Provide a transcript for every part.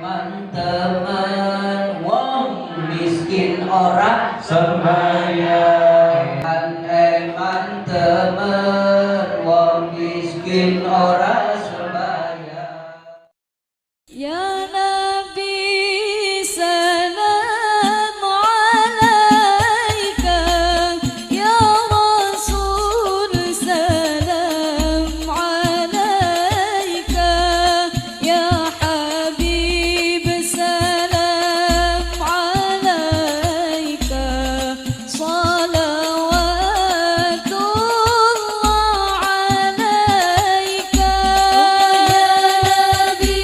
teman wong miskin ora sembahyang. Eman teman wong miskin ora sembahyang. Ya Nabi salam alaika, ya Rasul salam alaika, ya Habib salam alaika, salawatullah alaika. Ya Nabi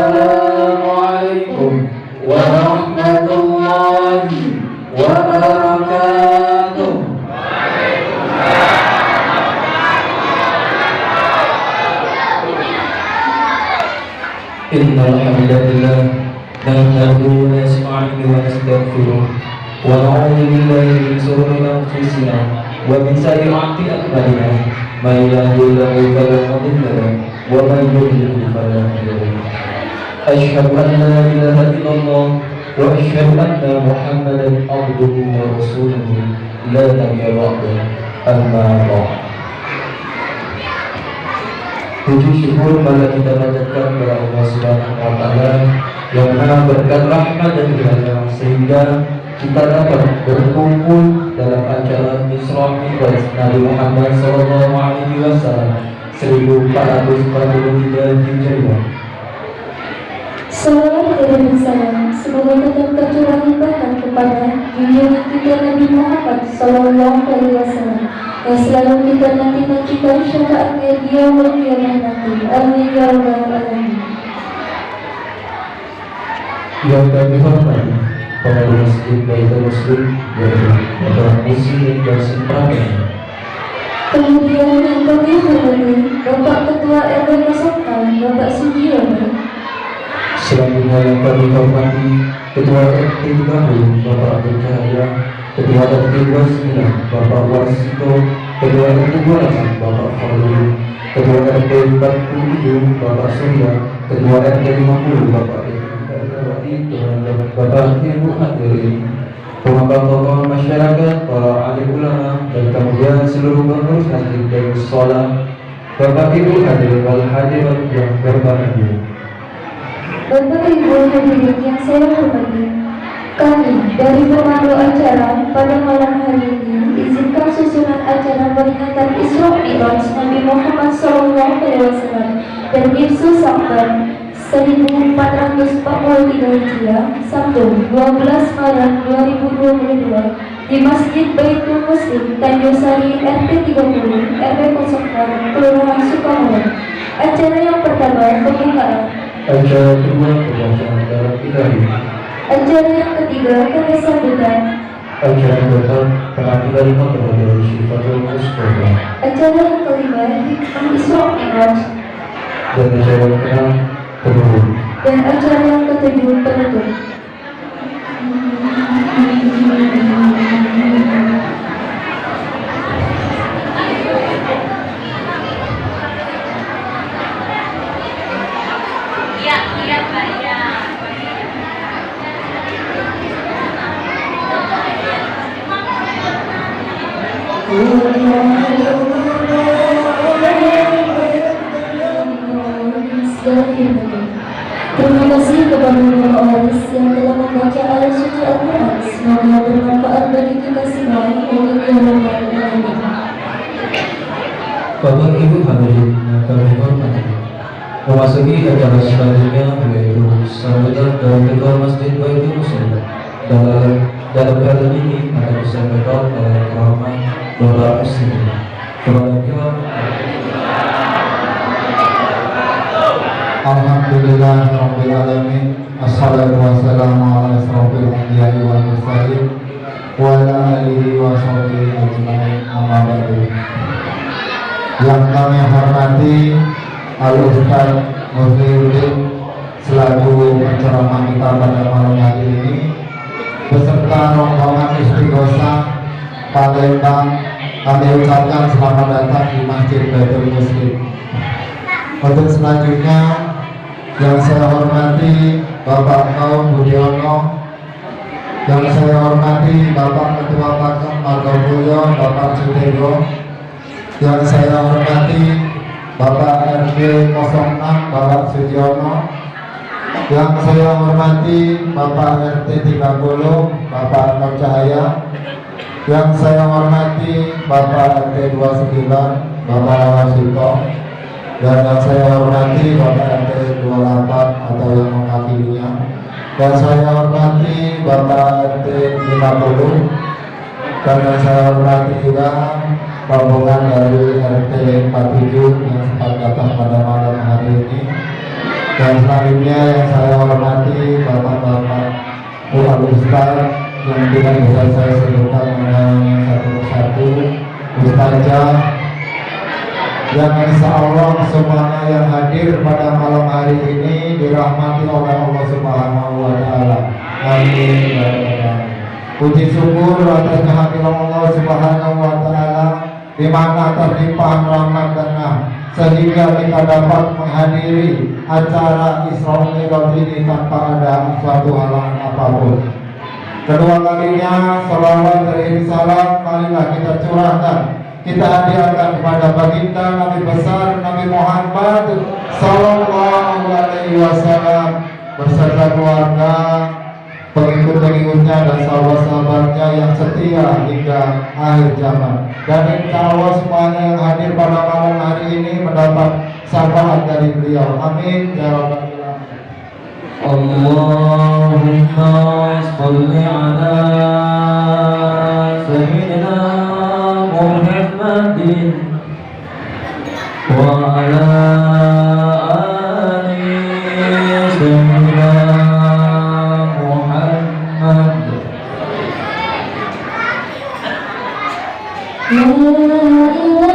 Assalamualaikum warahmatullahi wabarakatuh. Innal hamdalillah nahmaduhu wa nasta'inuhu wa nastaghfiruh wa na'udzu billahi min shururi anfusina wa min sayyi'ati a'malina may yahdihillahu fala mudilla lahu wa may yudlil fala hadiya lahu. Asyhadu an la ilaha illallah wa asyhadu anna Muhammadan abduhu wa rasuluhu la nabiyya ba'dahu. Amma ba'd. Puji syukur pada kita panjatkan kepada Allah Subhanahu wa Ta'ala yang Maha berkat rahmat dan hidayah sehingga kita dapat berkumpul dalam acara Isra Mi'raj Nabi Muhammad SAW 1443 Hijriah. Salawat dan salam semoga tetap tercurah limpahkan kepada junjungan kita Nabi Muhammad SAW yang selalu kita nanti-nantikan syafaatnya di yaumul qiyamah nanti. Amin ya rabbal alamin. Yang kami hormati pengurus Masjid Baitul Muslim yaitu Bapak Muslim dan Semprana. Kemudian yang kami hormati Bapak Ketua RW 06 Bapak Sugiono. Selanjutnya yang kami hormati Ketua RT 30 Bapak Abdul Cahaya, Ketua RT 29 Bapak Warsito, Ketua RT 28 Bapak Khalil, Ketua RT 47 Bapak Surya, Ketua RT 50 Bapak Ibu, Bapak Ibu hadirin, pengabat tokoh masyarakat, para alim ulama, dan kemudian seluruh pengurus masjid Darus Salam, Bapak Ibu hadirin wal hadirat yang berbahagia. Bapak Ibu hadirin yang saya hormati, kami dari pemandu acara pada malam hari ini izinkan susunan acara peringatan Isra Mi'raj Nabi Muhammad SAW dan Ibsu Sa'ban 1443 Hijriah Sabtu 12 Maret 2022 di Masjid Baitul Muslim Tanjung Sari RT 30 RW 06 Kelurahan Sukamulya. Acara yang pertama pembukaan. Acara kedua pembacaan dalam ilahi. Acara yang ketiga karya sambutan. Acara keempat penampilan motor dari Syifatul Mustafa. Acara yang kelima hikmah Isra Mi'raj. Dan acara yang keenam penutup. Dan acara yang ketujuh penutup. Terima kasih kepada Bapak Waris yang telah membaca ayat suci Al-Quran. Semoga bermanfaat bagi kita semua. Amin ya rabbal alamin. Bapak Ibu hadirin yang kami hormati, memasuki acara selanjutnya yaitu sambutan dari Ketua Masjid Baitul Muslim. Dalam kali ini akan disampaikan oleh Rahmat Bapak Muslim. Alhamdulillah Rabbil Alamin. Assalatu wassalamu ala asrofil anbiya'i wal mursalin wa ala alihi wa sahbihi ajma'in, amma ba'du. Yang kami hormati Al-Ustaz Musliuddin selaku penceramah kita pada malam hari ini beserta rombongan istighosah Palembang, kami ucapkan selamat datang di Masjid Baitul Muslim. Untuk selanjutnya yang saya hormati Bapak Kaum Budiono, yang saya hormati Bapak Ketua Pakem Margomulyo Bapak Sudego, yang saya hormati Bapak RT 06 Bapak Sudiono, yang saya hormati Bapak RT 30 Bapak Nur Cahaya, yang saya hormati Bapak RT 29 Bapak Wasito, dan yang saya hormati Bapak RT 28 atau yang mewakilinya, dan saya hormati Bapak RT 50, dan yang saya hormati juga rombongan dari RT 47 yang sempat datang pada malam hari ini, Dan selanjutnya yang saya hormati Bapak-Bapak Wal Ustaz yang tidak bisa saya sebutkan namanya satu persatu, Ustazah yang insya Allah semuanya yang hadir pada malam hari ini dirahmati oleh Allah Subhanahu wa Ta'ala. Amin. Puji syukur atas kehadiran Allah Subhanahu wa Ta'ala di mana terlimpahan rahmat dan sehingga kita dapat menghadiri acara Isra Mi'raj ini tanpa ada suatu halangan apapun. Kedua kalinya salawat dan salam marilah kita curahkan, kita hadiahkan kepada baginda Nabi besar Nabi Muhammad sallallahu alaihi wasallam beserta keluarga, pengikut-pengikutnya dan sahabat-sahabatnya yang setia hingga akhir zaman. Dan insya Allah semuanya yang hadir pada malam hari ini mendapat syafaat dari beliau. Amin ya rabbal alamin. Allahumma sholli ala sayyidina Muhammadin wa ala ali sayyidina Muhammad. La ilaha illallah.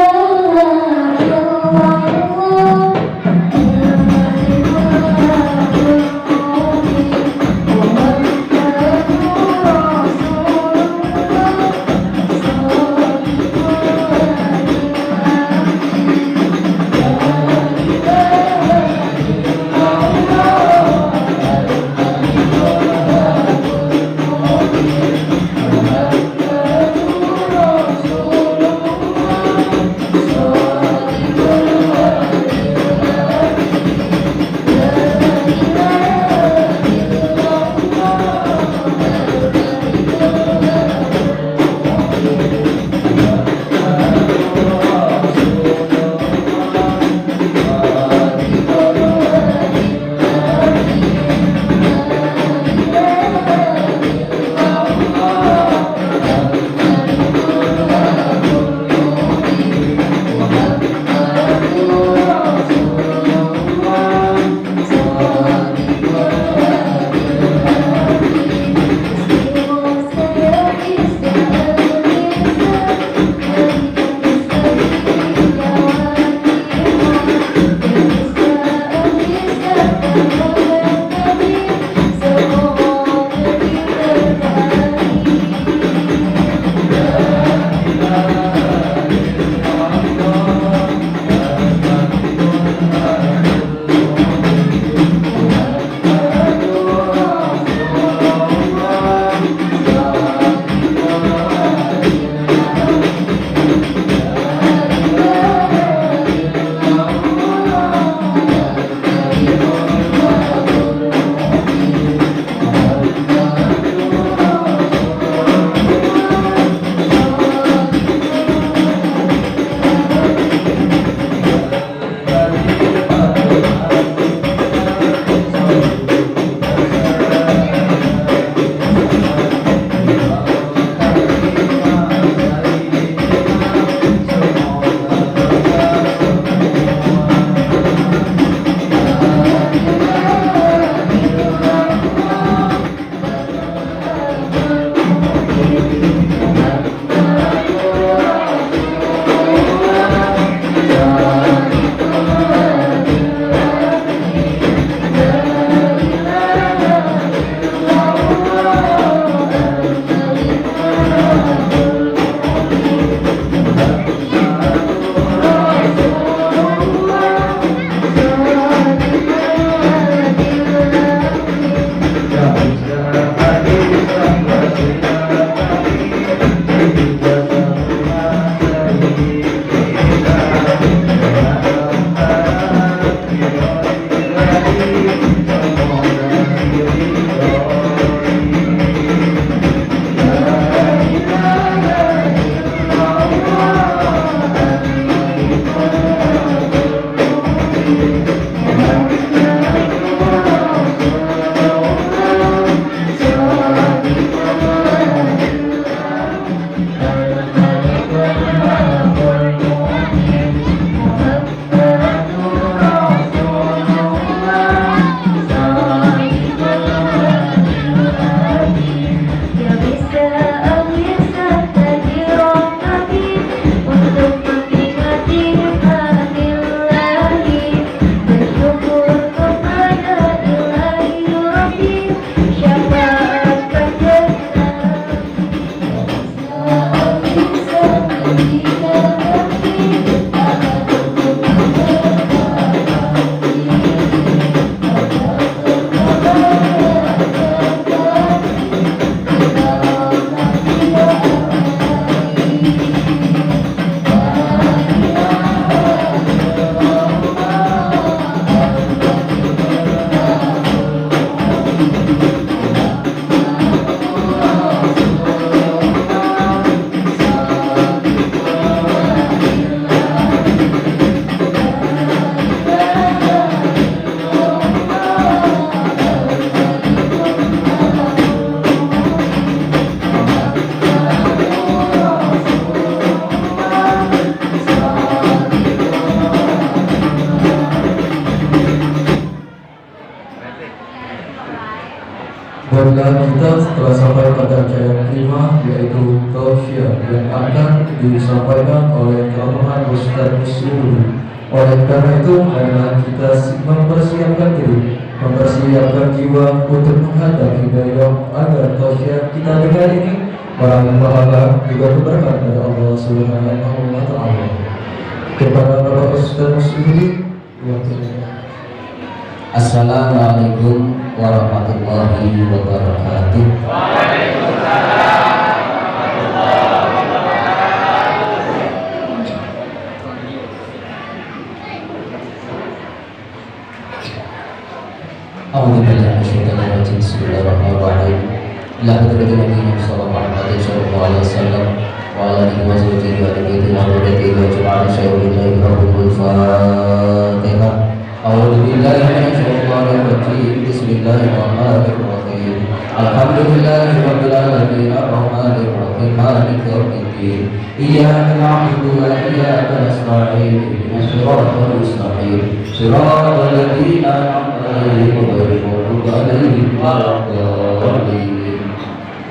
Dan kita telah sampai pada acara yang kelima, yaitu tausiah yang akan disampaikan oleh Rombongan Ustaz Muslim. Oleh karena itu, marilah kita mempersiapkan diri, mempersiapkan jiwa untuk menghadapi dialog agar tausiah kita dengar ini meraih pahala juga keberkahan dari Allah Subhanahu wa Ta'ala. Kepada Bapak Ustaz Muslim, Assalamualaikum warahmatullahi wabarakatuh. A'udzubillahi minasyaitonir rajim. Bismillahirrahmanirrahim. Ila hadratin Nabi sallallahu alaihi wasallam wa ala alihi wa sahbihi wa tabi'in wa tabi'in wa jama'a syaikhina Ibrahimul Fatihah. A'udzu billahi minasyaitonir rajim. Bismillahirrahmanirrahim. Alhamdulillahi rabbil alamin arrahmanir rahim maliki yaumiddin. Iyyaka na'budu wa iyyaka nasta'in. Ihdinas siratal mustaqim. Siratal ladzina an'amta 'alaihim ghairil maghdubi 'alaihim waladdallin.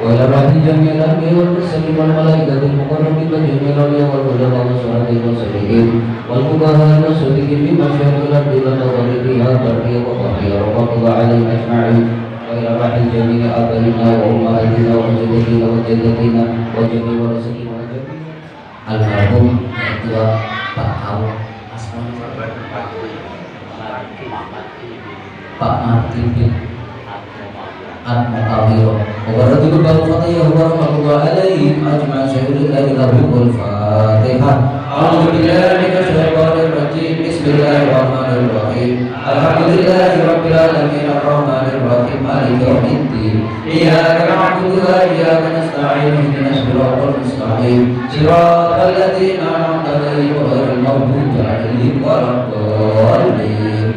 وإلى بعد جميع الأنبياء والمرسلين والملائكة المقربين وجميع الأولياء والعلماء والصالحين والصالحين والفقهاء والصديقين بما شهدوا لك بما بها برية وطهية وقضى عليهم أجمعين وإلى بعد جميع آبائنا وأمهاتنا وأجدادنا وجداتنا وجميع ورثتنا وجميع almarhum ketua Pak Aw Pak Martin bin Al-Muqawiro Wabarakatuh Al-Fatihah Warahmatullahi alaihim ajma'in syahidullah lahumul Fatihah. A'udzu billahi minasyaitonir rajim. Bismillahirrahmanirrahim. Alhamdulillahi rabbil alamin arrahmanir rahim maliki yaumiddin. Iyyaka na'budu wa iyyaka nasta'in. Ihdinas siratal mustaqim. Siratal ladzina an'amta 'alaihim ghairil maghdubi 'alaihim waladdallin.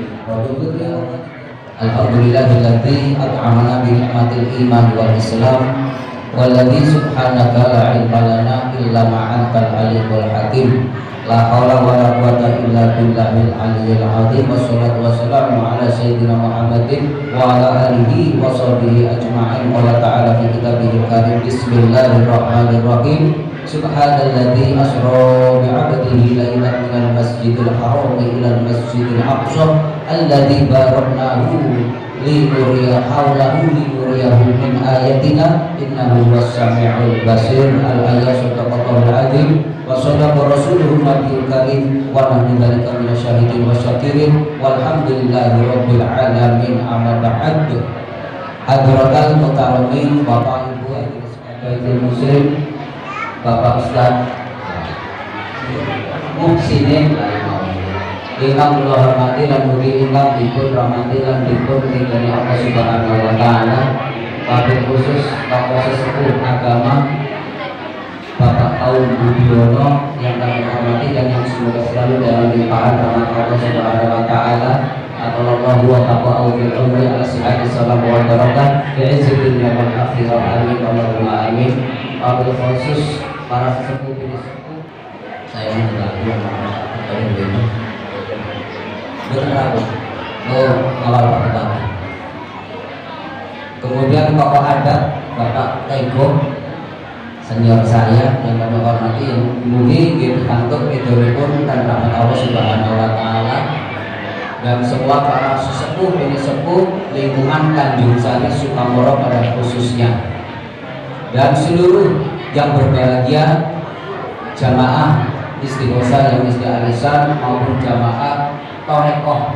Alhamdulillahilladzi at'amana bi ni'matil iman wal islam walladzi subhanaka la ilma lana illa ma antal alimul hakim. La haula wala quwwata illa billahil aliyyil azim. Wassalatu wassalamu ala sayyidina Muhammadin wa ala alihi wa sahbihi ajma'in. Qala ta'ala fi kitabihil karim. Bismillahirrahmanirrahim. Subhanalladzi asra bi 'abdihi lailan minal masjidil haram ila al-masjidil aqsa alladzi baraknahu linuriyahu min ayatina innahu was-sami'ul basir. Al-ayat sadaqallahul azim wa sadaqa rasuluhu nabiyul karim wa nahnu dzalika minasyahidin wasyakirin walhamdulillahi rabbil alamin. Amma ba'd. Hadratal mukarramin, Bapak Ibu hadirin muslim, Bapak Ustaz Muhsinin ingkang kula hormati lan mugi ingkang dipun rahmati lan dipun ridhani Allah Subhanahu wa taala. Wabil khusus Bapak Sesepuh Agama Bapak Aum Budiono yang kami hormati dan yang semoga selalu dalam limpahan rahmat Allah Subhanahu wa taala. Atallahhu wa taqa'u fil umri ala sihhati salam wa barakah fi izzi dunya wal akhirah. Amin Allahumma amin. Wabil khusus para sesepuh ini sepuh, saya mengucapkan benar awal pertama. Kemudian tokoh adat Bapak Tego senior saya yang kami hormati, yang mungkin ditantuk idolipun dan rahmat Allah Subhanahu wa taala, dan semua para sesepuh ini sepuh lingkungan Tanjung Sari Sukamoro pada khususnya, dan seluruh yang berbahagia jamaah istighosa yang istighosah maupun jamaah torekoh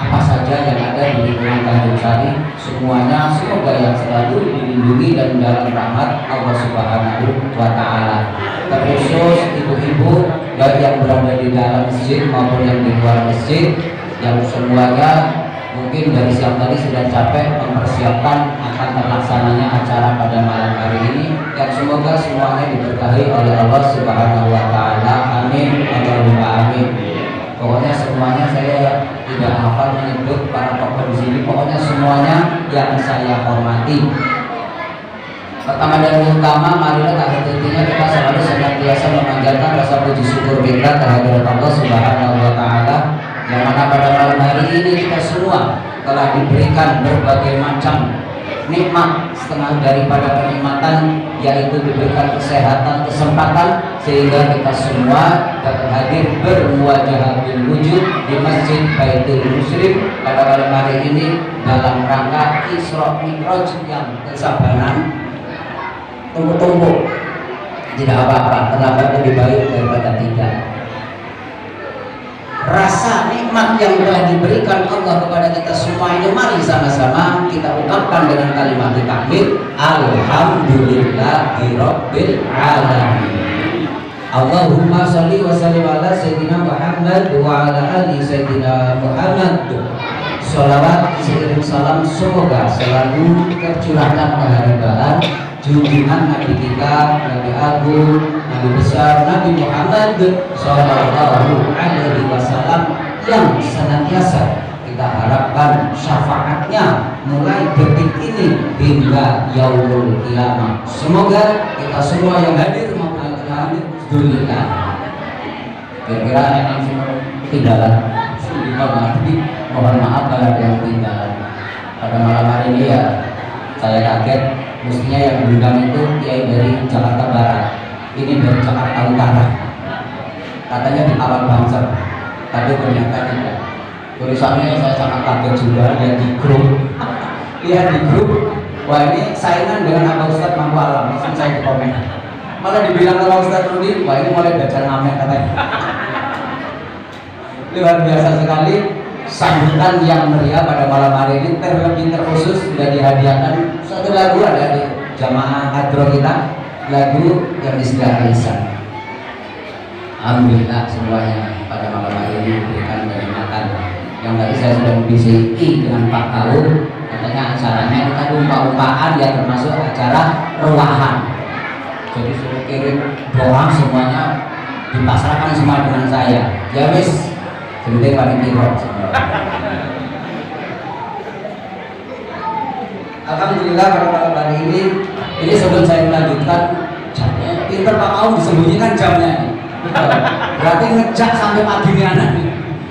apa saja yang ada di lingkungan Tanjung Sari, semuanya semoga yang selalu dilindungi dan dalam rahmat Allah Subhanahu wa taala. Terkhusus ibu-ibu baik yang berada di dalam masjid maupun yang di luar masjid, yang semuanya mungkin dari siang tadi sudah capek mempersiapkan akan terlaksananya acara pada malam hari ini, yang semoga semuanya diberkahi oleh Allah Subhanahu wa taala. Amin Allahumma amin. Pokoknya semuanya saya tidak hafal menyebut para tokoh di sini, pokoknya semuanya yang saya hormati. Pertama dan utama, marilah tentunya kita selalu senantiasa memanjatkan rasa puji syukur kita kehadirat Allah Subhanahu wa taala, yang mana pada malam hari ini kita semua telah diberikan berbagai macam nikmat, setengah daripada kenikmatan yaitu diberikan kesehatan, kesempatan sehingga kita semua dapat hadir bermuajah bil wujud di Masjid Baitul Muslim pada malam hari ini dalam rangka Isra Mi'raj yang kesabaran. Tunggu-tunggu, tidak apa-apa, terlambat lebih baik daripada tidak. Rasa nikmat yang telah diberikan Allah kepada kita semua ini, mari sama-sama kita ungkapkan dengan kalimat takbir, alhamdulillahirabbil alamin. Allahumma shalli wa sallim ala sayyidina Muhammad wa ala ali sayyidina Muhammad. Sholawat seiring salam semoga selalu tercurahkan keharibaan junjungan Nabi kita, Nabi Agung, Nabi besar Nabi Muhammad Sallallahu Alaihi Wasallam yang senantiasa kita harapkan syafaatnya mulai detik ini hingga yaumul kiamah. Semoga kita semua yang hadir maupun yang hadir dunia. Kira-kira yang ketinggalan, mohon maaf kalau ada yang ketinggalan. Pada malam hari ini ya saya kaget. Mestinya yang diundang itu kiai dari Jakarta Barat, ini dari Jakarta Utara. Katanya di awal bangsa, tapi ternyata tidak. Tulisannya saya sangat kaget juga, lihat di grup. Lihat di grup, wah ini saingan dengan Abang Ustadz Mampu Alam. Langsung saya di komen. Malah dibilang sama Ustadz Rudi, wah ini mulai baca ngamen katanya. Luar biasa sekali. Sambutan yang meriah pada malam hari ini, terlebih terkhusus sudah dihadiahkan satu lagu ada di jamaah hadroh kita, lagu yang disediakan lisan. Alhamdulillah semuanya pada malam hari ini diberikan kenikmatan. Yang tadi saya sudah membisiki dengan Pak Kaul, katanya acaranya itu tadi umpah-umpahan yang termasuk acara ruahan. Jadi suruh kirim doa semuanya dipasrahkan semua dengan saya. Ya wis. Sebenarnya panitia semua. Alhamdulillah pada malam hari ini sebelum saya melanjutkan jamnya, pinter Pak Kaum disembunyikan jamnya. Berarti ngejak sampai pagi nih anak.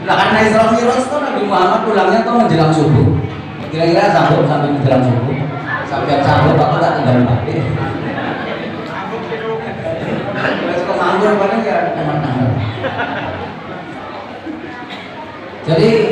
Lah karena Isra Mi'raj itu Nabi Muhammad pulangnya tuh menjelang subuh. Kira-kira sambut sampai menjelang subuh. Sampai sambut aku tak tinggal balik. Terus kemanggur paling ya teman-teman. Jadi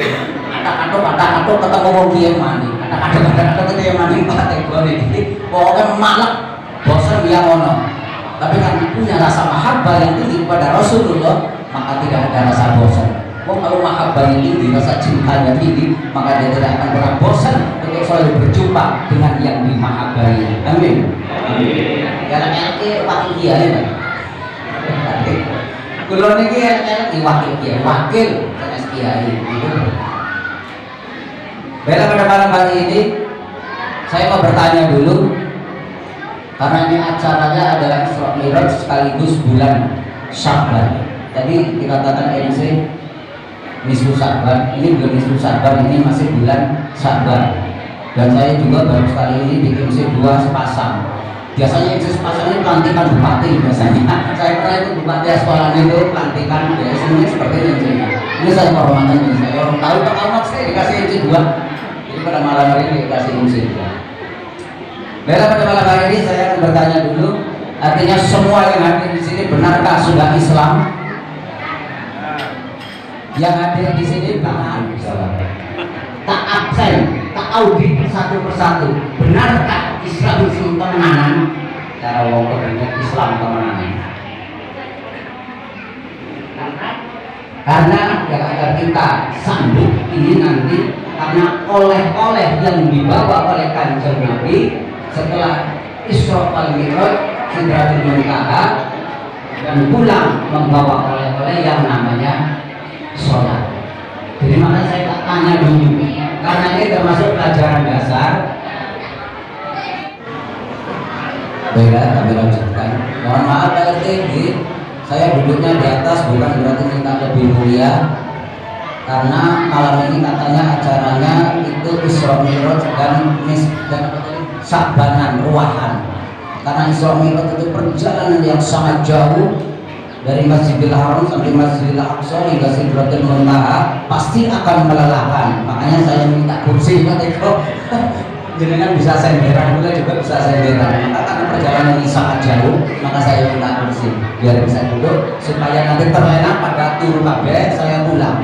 kata-kata ketemu wong kiai mani, kata-kata ketemu kiai mani Pak Teguh ini pokoknya malak, bosan dia ngono. Tapi kan punya rasa mahabbah yang tinggi kepada Rasulullah, maka tidak ada rasa bosan. Kalau mahabbah yang tinggi, rasa cintanya tinggi, maka dia tidak akan pernah bosan untuk selalu berjumpa dengan yang dimahabbahi. Amin. Amin. Ya LLE wakil kiai kan. Kulo niki LLE wakil kiai, wakil kiai. Baiklah pada malam hari ini saya mau bertanya dulu, karena ini acaranya adalah Isra Mi'raj sekaligus bulan Sya'ban. Tadi dikatakan MC nisfu Sya'ban, ini belum nisfu Sya'ban, ini masih bulan Sya'ban. Dan saya juga baru sekali ini di MC 2 sepasang. Biasanya MC sepasang ini pelantikan bupati biasanya. Saya pernah itu bupati sekolah itu pelantikan, biasanya seperti ini. Ini saya kehormatan ini, saya orang tahu Pak Ahmad saya dikasih MC 2. Jadi pada malam hari ini dikasih MC 2. Baiklah pada malam hari ini saya akan bertanya dulu, artinya semua yang hadir di sini benarkah sudah Islam? Yang hadir di sini bahkan tak absen, tak audit satu persatu. Benarkah Islam itu temenanan? Cara wong kebanyakan Islam temenanan. Karena yang akan kita sambut ini nanti, karena oleh-oleh yang dibawa oleh Kanjeng Nabi setelah Isra wal Mi'raj, Sidratul Muntaha, dan pulang membawa oleh-oleh yang namanya sholat. Jadi makanya saya tak tanya dulu, karena ini termasuk pelajaran dasar. Baiklah, kami lanjutkan. Mohon maaf Pak RT, saya duduknya di atas bukan berarti minta lebih mulia, karena malam ini katanya acaranya itu Isra Mi'raj dan Sya'banan, ruahan. Karena Isra Mi'raj itu perjalanan yang sangat jauh dari Masjidil Haram sampai Masjidil Aqsa hingga Sidratul Muntaha, pasti akan melelahkan. Makanya saya minta kursi Pak Eko. jenengan bisa senderan, juga bisa senderan. Maka karena perjalanan ini sangat jauh, maka saya minta kursi biar bisa duduk supaya nanti terlena pada turu kabeh saya pulang.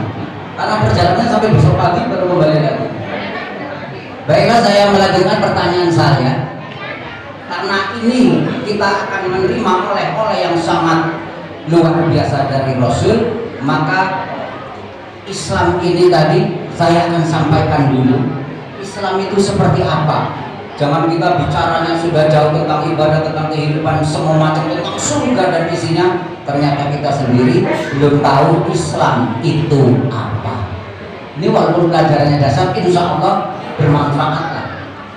Karena perjalanannya sampai besok pagi baru kembali lagi. Baiklah, saya melanjutkan pertanyaan saya. Karena ini kita akan menerima oleh-oleh yang sangat luar biasa dari Rasul, maka Islam ini tadi saya akan sampaikan dulu. Islam itu seperti apa? Jangan kita bicaranya sudah jauh tentang ibadah, tentang kehidupan, semua macam tentang surga dan isinya. Ternyata kita sendiri belum tahu Islam itu apa. Ini walaupun pelajarannya dasar, insya Allah bermanfaat lah.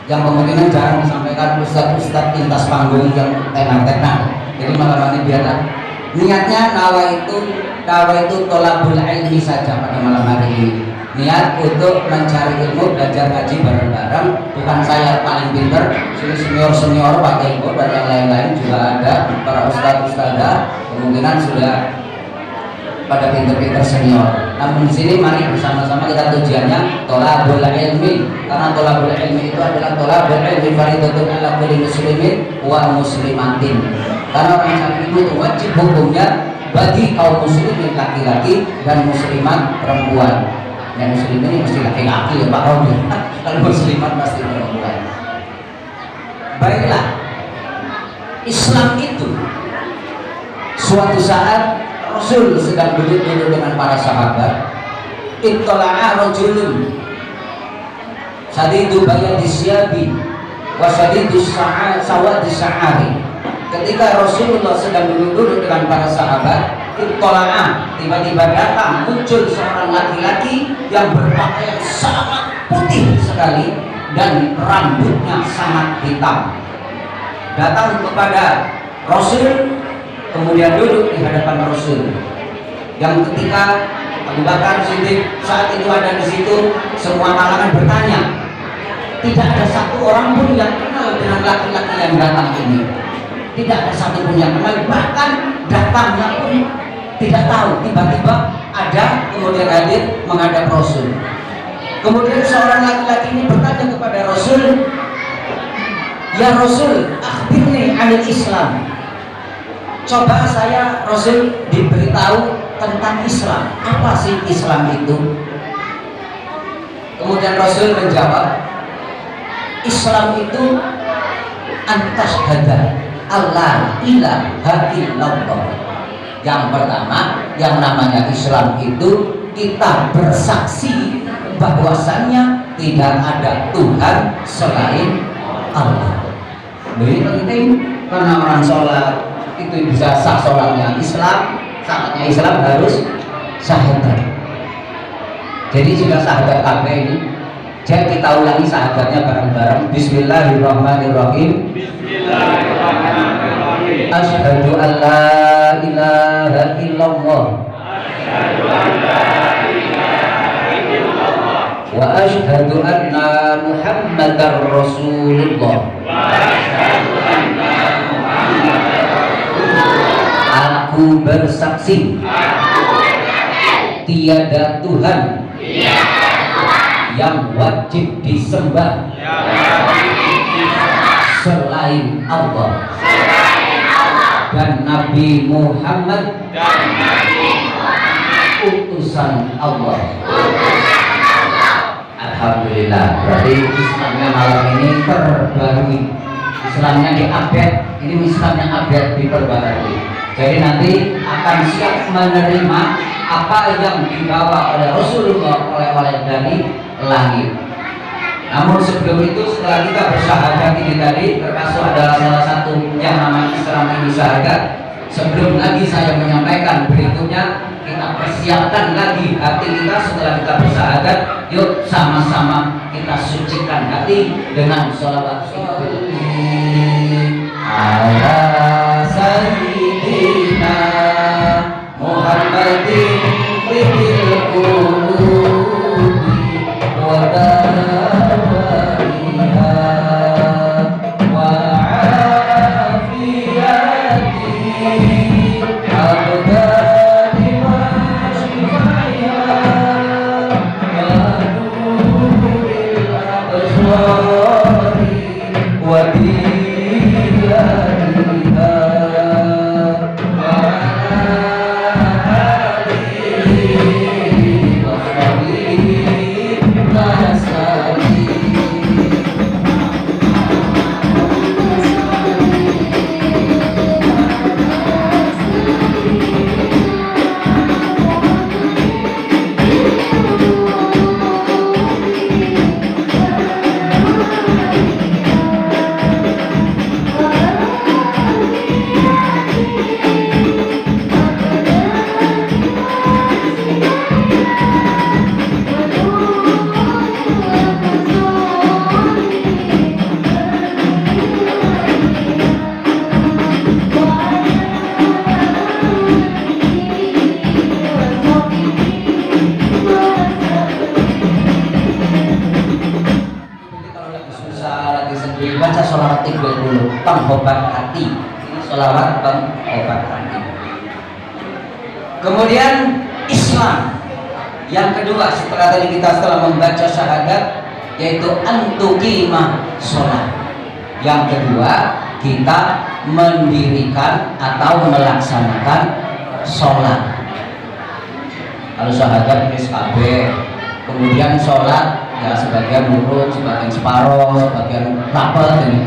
Yang kemungkinan jarang disampaikan ustadz-ustadz lintas panggung yang tenar-tenar. Jadi malam ini biarlah. Niatnya nawa itu tolabul ilmi saja pada malam hari ini. Niat untuk mencari ilmu, belajar ngaji bareng-bareng. Bukan saya paling pinter, senior-senior Pak Tengko dan yang lain-lain juga ada. Para ustadz-ustadzah kemungkinan sudah pada pinter-pinter senior. Namun di sini mari bersama-sama kita tujuannya tolabul ilmi. Karena tolabul ilmi itu adalah tolabul ilmi fardhatun ala kulli muslimin wa muslimatin. Karena orang cari ilmu itu wajib hukumnya bagi kaum muslimin laki-laki dan muslimat perempuan. Yang muslim ini mesti laki-laki ya Pak Romi. Kalau muslimat pasti perempuan. Baiklah, Islam itu suatu saat Rasul sedang duduk-duduk dengan para sahabat. Ittala'a rajulun sadidu bayadis syabi wa sadidu sawadis sa'ari. Ketika Rasulullah sedang duduk-duduk dengan para sahabat, ittala'a, tiba-tiba datang muncul seorang laki-laki yang berpakaian sangat putih sekali dan rambutnya sangat hitam. Datang kepada Rasul, kemudian duduk di hadapan Rasul. Yang ketika Abu Bakar Siddiq saat itu ada di situ, semua kalangan bertanya. Tidak ada satu orang pun yang kenal dengan laki-laki yang datang ini. Tidak ada satu pun yang kenal, bahkan datangnya pun tidak tahu. Tiba-tiba ada, kemudian hadir menghadap Rasul. Kemudian seorang laki-laki ini bertanya kepada Rasul, "Ya Rasul, akhbirni anil Islam." Coba saya Rasul diberitahu tentang Islam. Apa sih Islam itu? Kemudian Rasul menjawab, Islam itu antashhada Allah ilaha illallah. Yang pertama, yang namanya Islam itu kita bersaksi bahwasannya tidak ada Tuhan selain Allah. Ini penting karena orang sholat itu bisa sah sholatnya. Syaratnya Islam harus syahadat. Jadi sudah syahadat KB ini. Jadi kita ulangi syahadatnya bareng-bareng. Bismillahirrahmanirrahim. Bismillahirrahmanirrahim. Asyhadu an la ilaha illallah. Asyhadu an la ilaha illallah. Wa asyhadu anna Muhammadar Rasulullah. Wa asyhadu anna Muhammadar Rasulullah. Aku bersaksi tiada Tuhan yang wajib disembah selain Allah, dan Nabi Muhammad utusan Allah. Alhamdulillah, berarti Islamnya malam ini terbarui. Islamnya diupdate, ini Islamnya update, diperbarui. Jadi nanti akan siap menerima apa yang dibawa oleh Rasulullah, oleh dari langit. Namun sebelum itu, setelah kita bersyahadat ini tadi, termasuk adalah salah satu yang namanya Islam ini syahadat. Sebelum lagi saya menyampaikan berikutnya, kita persiapkan lagi hati kita setelah kita bersyahadat. Yuk sama-sama kita sucikan hati dengan sholawat ala sayyidina Muhammadin tibbil qulubi wa dawaiha wa afiyati abdani wa shifaiha ya nuril absar وبيدها وعلى آله وصحبه baca sholawat tiga dulu, penghobat hati. Sholawat penghobat hati. Kemudian Islam yang kedua setelah tadi kita membaca syahadat, yaitu antuqimah sholat. Yang kedua kita mendirikan atau melaksanakan sholat. Kalau syahadat SKB, kemudian sholat ya sebagian nurut, sebagian separuh, sebagian rapet ini.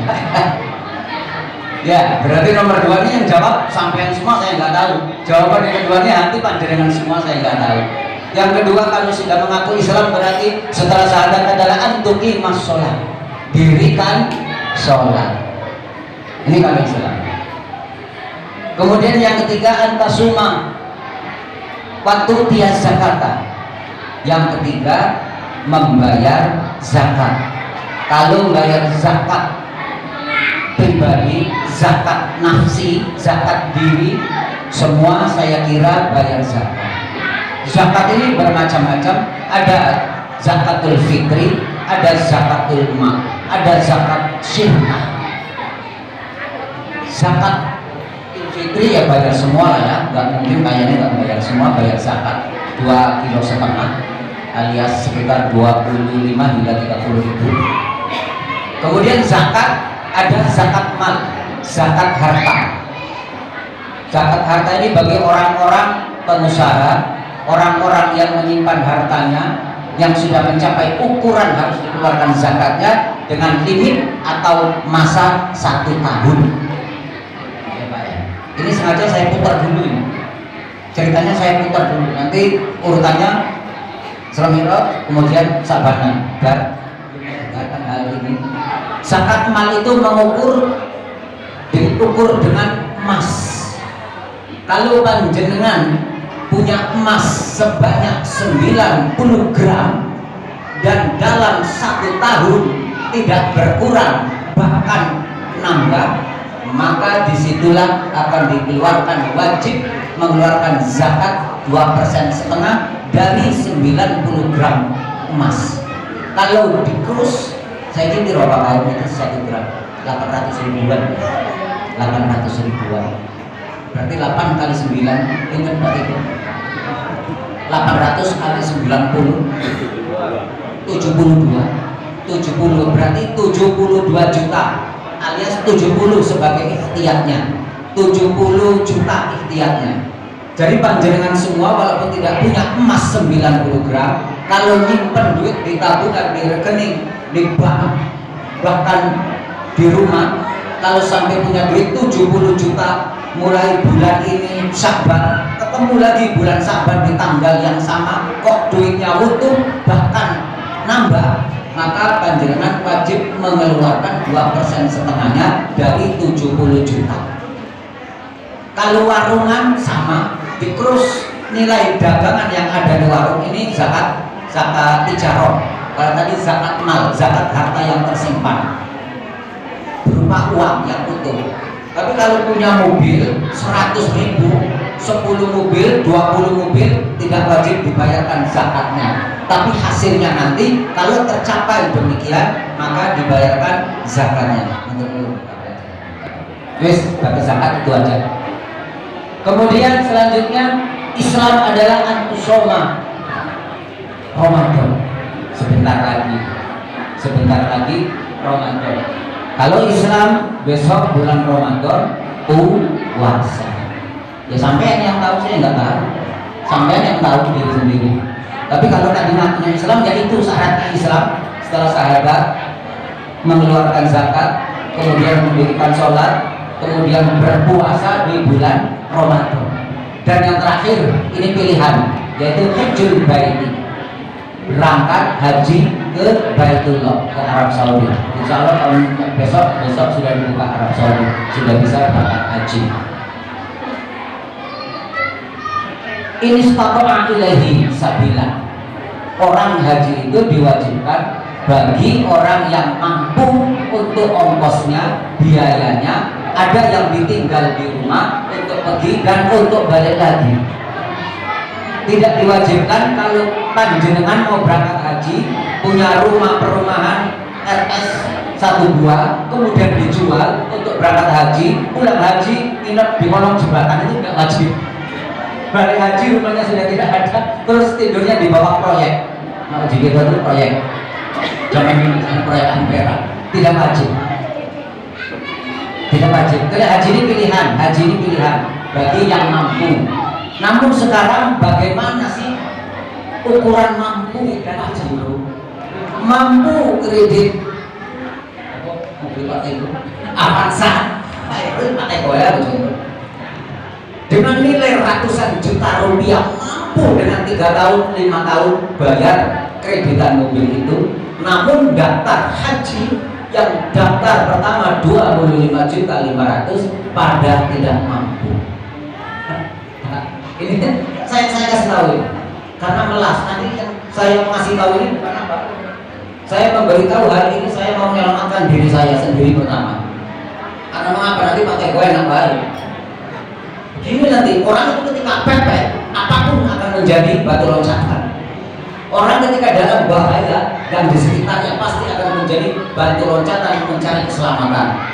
Ya, berarti nomor 2 ini yang jawab sampean semua saya nggak tahu. Jawaban yang kedua ini hati panjenengan semua saya nggak tahu. Yang kedua, kalau sudah mengaku Islam berarti setelah syahadat adalah antuqimah sholat, dirikan sholat. Ini kalau Islam. Kemudian yang ketiga antasuma waktu tias zakata. Yang ketiga membayar zakat. Kalau membayar zakat pribadi, zakat nafsi, zakat diri, semua saya kira bayar zakat. Zakat ini bermacam-macam, ada zakatul fitri, ada zakatul mal, ada zakat syirkah. Zakat fitri ya bayar semua lah ya, nggak mungkin kayaknya nggak bayar semua, bayar zakat 2,5 kilo alias sekitar 25 hingga 30 ribu. Kemudian zakat, ada zakat mal, zakat harta. Zakat harta ini bagi orang-orang pengusaha, orang-orang yang menyimpan hartanya, yang sudah mencapai ukuran harus dikeluarkan zakatnya dengan limit atau masa 1 tahun. Ya, Pak, ya. Ini sengaja saya putar dulu ini. Ceritanya saya putar dulu, nanti urutannya Selamirot, kemudian Sabanan dan hal ini. Zakat mal itu diukur dengan emas. Kalau panjenengan punya emas sebanyak 90 gram dan dalam 1 tahun tidak berkurang bahkan nambah, maka disitulah akan dikeluarkan, wajib mengeluarkan zakat 2,5% dari 90 gram emas. Kalau dikurus, saya kira berapa kali itu 1 gram? 800 ribuan. 800 ribuan. Berarti 8 kali 9, ingat Pak itu? 800 kali 90, 72. 70 berarti 72 juta alias 70 sebagai ikhtiarnya. 70 juta ikhtiarnya. Jadi panjenengan semua walaupun tidak punya emas 90 gram, kalau nyimpen duit di tabungan, di rekening, di bank, bahkan di rumah, kalau sampai punya duit 70 juta mulai bulan ini Sya'ban, ketemu lagi bulan Sya'ban di tanggal yang sama, kok duitnya utuh bahkan nambah, maka panjenengan wajib mengeluarkan 2,5% dari 70 juta. Kalau warungan sama, dikurus nilai dagangan yang ada di warung ini zakat tijarah. Kalau tadi zakat mal, zakat harta yang tersimpan berupa uang yang utuh. Tapi kalau punya mobil 100 ribu, 10 mobil, 20 mobil, tidak wajib dibayarkan zakatnya. Tapi hasilnya nanti kalau tercapai demikian, maka dibayarkan zakatnya. Wis, bagi zakat itu aja. Kemudian selanjutnya Islam adalah antusoma Ramadan. Sebentar lagi Ramadan. Kalau Islam besok bulan Ramadan puasa. Ya sampean yang tahu, saya nggak tahu. Sampean yang tahu diri sendiri. Tapi kalau tadi makna Islam ya itu syaratnya Islam. Setelah sahabat mengeluarkan zakat, kemudian mendirikan sholat, kemudian berpuasa di bulan Ramadan. Dan yang terakhir ini pilihan, yaitu hajjul baiti, berangkat haji ke Baitullah, ke Arab Saudi. Insya Allah tahun besok sudah dibuka Arab Saudi, sudah bisa berangkat haji. Ini stato'a ilaihi sabila. Orang haji itu diwajibkan bagi orang yang mampu untuk ongkosnya, biayanya. Ada yang ditinggal di rumah untuk pergi dan untuk balik lagi. Tidak diwajibkan kalau panjenengan mau berangkat haji, punya rumah perumahan RS 12, kemudian dijual untuk berangkat haji, pulang haji nginep di kolong jembatan, itu tidak wajib. Balik haji rumahnya sudah tidak ada, terus tidurnya di bawah proyek. Nah, jika itu proyek, jangan ini proyek Ampera, tidak wajib. Tidak wajib. Jadi haji ini pilihan bagi yang mampu. Namun sekarang bagaimana sih ukuran mampu dan haji, bro? Mampu kredit mobil Pak Avanza, Pak ya, dengan nilai ratusan juta rupiah, mampu dengan 3 tahun 5 tahun bayar kreditan mobil itu. Namun daftar haji yang daftar pertama 25.500.000 pada tidak mampu. Ini kan saya kasih tahu ini karena melas. Nanti yang saya mengasih tahu ini bukan apa. Saya memberitahu hari ini saya mau menyelamatkan diri saya sendiri pertama. Karena mengapa nanti pakai gue enak baik. Gini nanti orang itu ketika pepet apapun akan menjadi batu loncatan. Orang ketika dalam bahaya dan di sekitarnya pasti akan menjadi batu loncatan mencari keselamatan.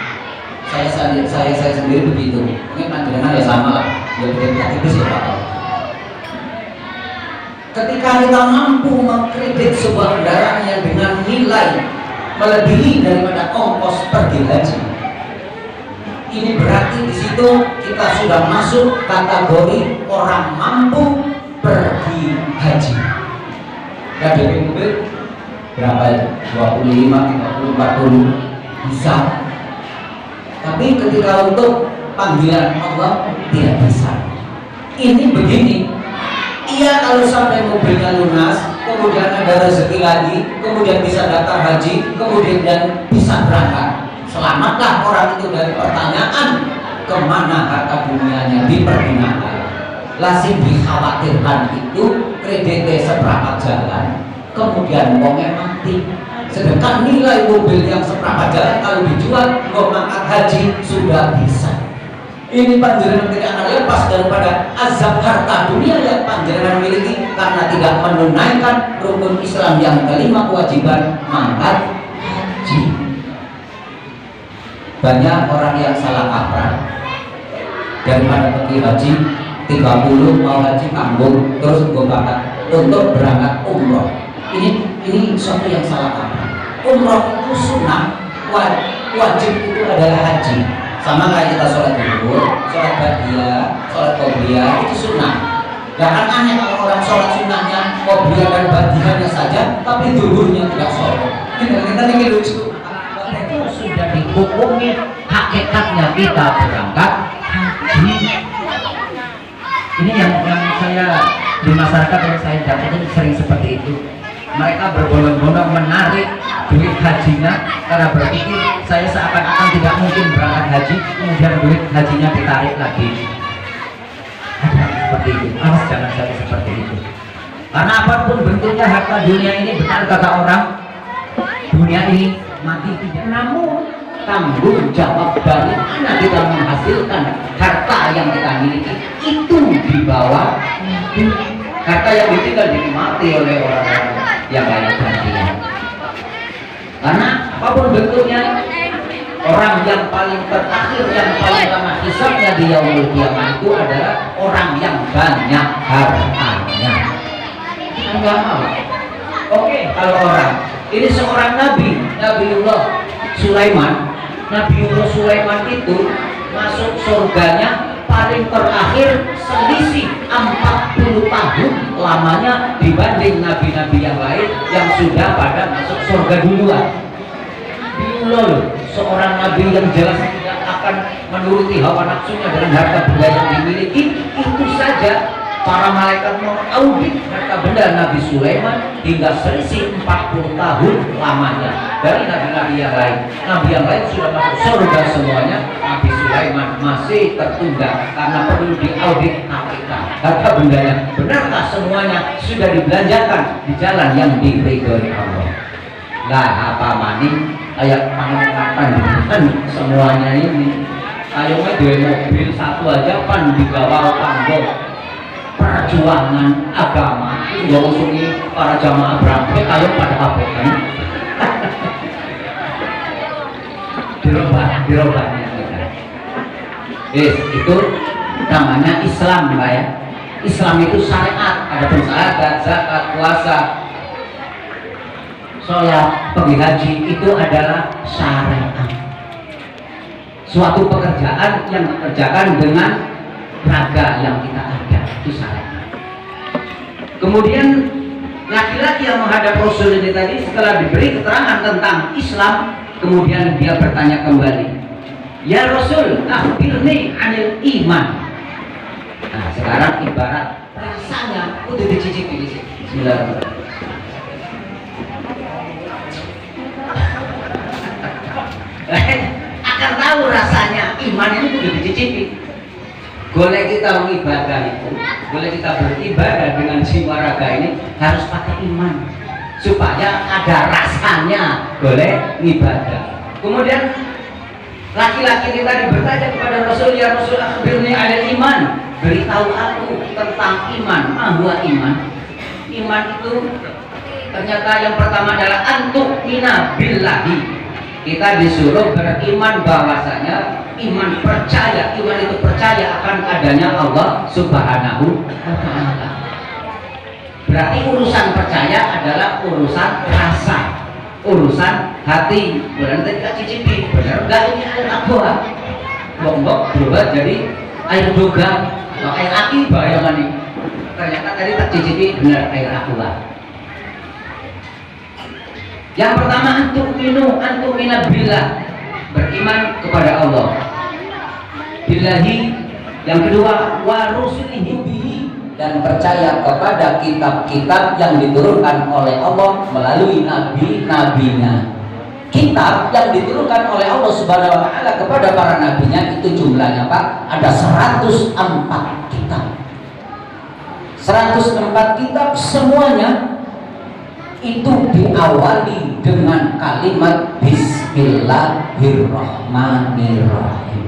Saya sendiri begitu. Mungkin panjenengan ya sama lah. Ya beda-beda tipis ya Pak. Ketika kita mampu mengkredit sebuah kendaraan yang dengan nilai melebihi daripada ongkos pergi haji, ini berarti di situ kita sudah masuk kategori orang mampu pergi haji. DP mobil berapa itu? 25, 30, 40 bisa. Tapi ketika untuk panggilan Allah tidak bisa. Ini begini, iya kalau sampai mobilnya lunas, kemudian ada rezeki lagi, kemudian bisa daftar haji, kemudian bisa berangkat. Selamatlah orang itu dari pertanyaan kemana harta dunianya dipergunakan. Lazim dikhawatirkan itu kreditnya seberapa jalan, kemudian uangnya mati. Sedangkan nilai mobil yang seberapa jalan kalau dijual mau mangkat haji sudah bisa. Ini panjenengan tidak akan lepas daripada azab harta dunia yang panjenengan miliki karena tidak menunaikan rukun Islam yang kelima, kewajiban mangkat haji. Banyak orang yang salah kaprah daripada pergi haji 30 mau haji kambung terus gue bakat untuk berangkat umroh. Ini suatu yang salah kaprah. Umroh itu sunnah, wajib itu adalah haji. Sama kayak kita sholat zuhur, sholat ba'diyah, sholat qobliyah itu sunnah. Gak kan aneh kalau orang sholat sunnahnya qobliyah dan ba'diyahnya saja, tapi zuhurnya tidak sholat. Kita ini lucu. Itu sudah dihukumi hakikatnya kita berangkat haji. Ini yang saya di masyarakat yang saya dapat sering seperti itu. Mereka berbondong-bondong menarik duit hajinya karena berpikir saya seakan-akan tidak mungkin berangkat haji, kemudian duit hajinya ditarik lagi. Ada seperti itu. Awas jangan sampai seperti itu. Karena apapun bentuknya harta dunia ini, benar kata orang, dunia ini mati tidak. Namun tanggung jawab dari mana kita menghasilkan harta yang kita miliki itu di bawah harta yang ditinggal dinikmati oleh orang-orang yang lain bahagia. Karena apapun bentuknya, orang yang paling terakhir, yang paling lama hisabnya di yaumul qiyamah itu adalah orang yang banyak hartanya. Enggak mau. Oke, kalau orang ini seorang nabi, Nabiullah Sulaiman, Nabiullah Sulaiman itu masuk surganya paling terakhir selisih 40 tahun lamanya dibanding nabi-nabi yang lain yang sudah pada masuk surga duluan. Nabiullah loh, seorang nabi yang jelas tidak akan menuruti hawa nafsunya dengan harta benda yang dimiliki, itu saja para malaikat mengaudit harta benda Nabi Sulaiman hingga selisih 40 tahun lamanya dari nabi-nabi yang lain. Nabi yang lain sudah masuk surga semuanya, Nabi Sulaiman masih tertunda karena perlu diaudit harta bendanya. Benarkah semuanya sudah dibelanjakan di jalan yang diridhoi Allah? Lah apa maning kayak pangan semuanya ini. Ayo dua mobil satu aja pan digawa panggung perjuangan agama nggak usungi para jamaah berangkat kalau pada apa kan dirobahnya itu namanya Islam Pak ya. Islam itu syariat, ada syahadat, zakat, puasa, sholat, pergi haji, itu adalah syariat, suatu pekerjaan yang dikerjakan dengan raga yang kita ada, itu syariat. Kemudian laki-laki yang menghadap Rasul ini tadi setelah diberi keterangan tentang Islam, kemudian dia bertanya kembali, ya Rasul, akhbirni anil iman. Nah sekarang ibarat rasanya udah dicicipi di sini. Bismillahirrahmanirrahim. Akan tahu rasanya iman ini udah dicicipi. Boleh kita mengibadah itu, boleh kita beribadah dengan jiwa raga ini harus pakai iman supaya ada rasanya boleh ibadah. Kemudian laki-laki ini tadi bertanya kepada Rasul, ya Rasul, akhbirni alil iman, beritahu aku tentang iman. Mahwa iman? Iman itu ternyata yang pertama adalah antu'mina billahi. Kita disuruh beriman bahwasanya iman percaya, iman itu percaya akan adanya Allah Subhanahu wa ta'ala. Berarti urusan percaya adalah urusan rasa, urusan hati. Berarti kita cicipi, benar enggak ini air aqua? Lombok berubah jadi air doga atau air aki bayangan ini. Ternyata tadi tak cicipi benar air aqua. Yang pertama antumina billah, beriman kepada Allah. Billahi. Yang kedua wa rusulihi bihi, dan percaya kepada kitab-kitab yang diturunkan oleh Allah melalui nabi-nabinya. Kitab yang diturunkan oleh Allah Subhanahu wa ta'ala kepada para nabinya itu jumlahnya Pak ada 104 kitab. 104 kitab semuanya itu diawali dengan kalimat Bismillahirrahmanirrahim.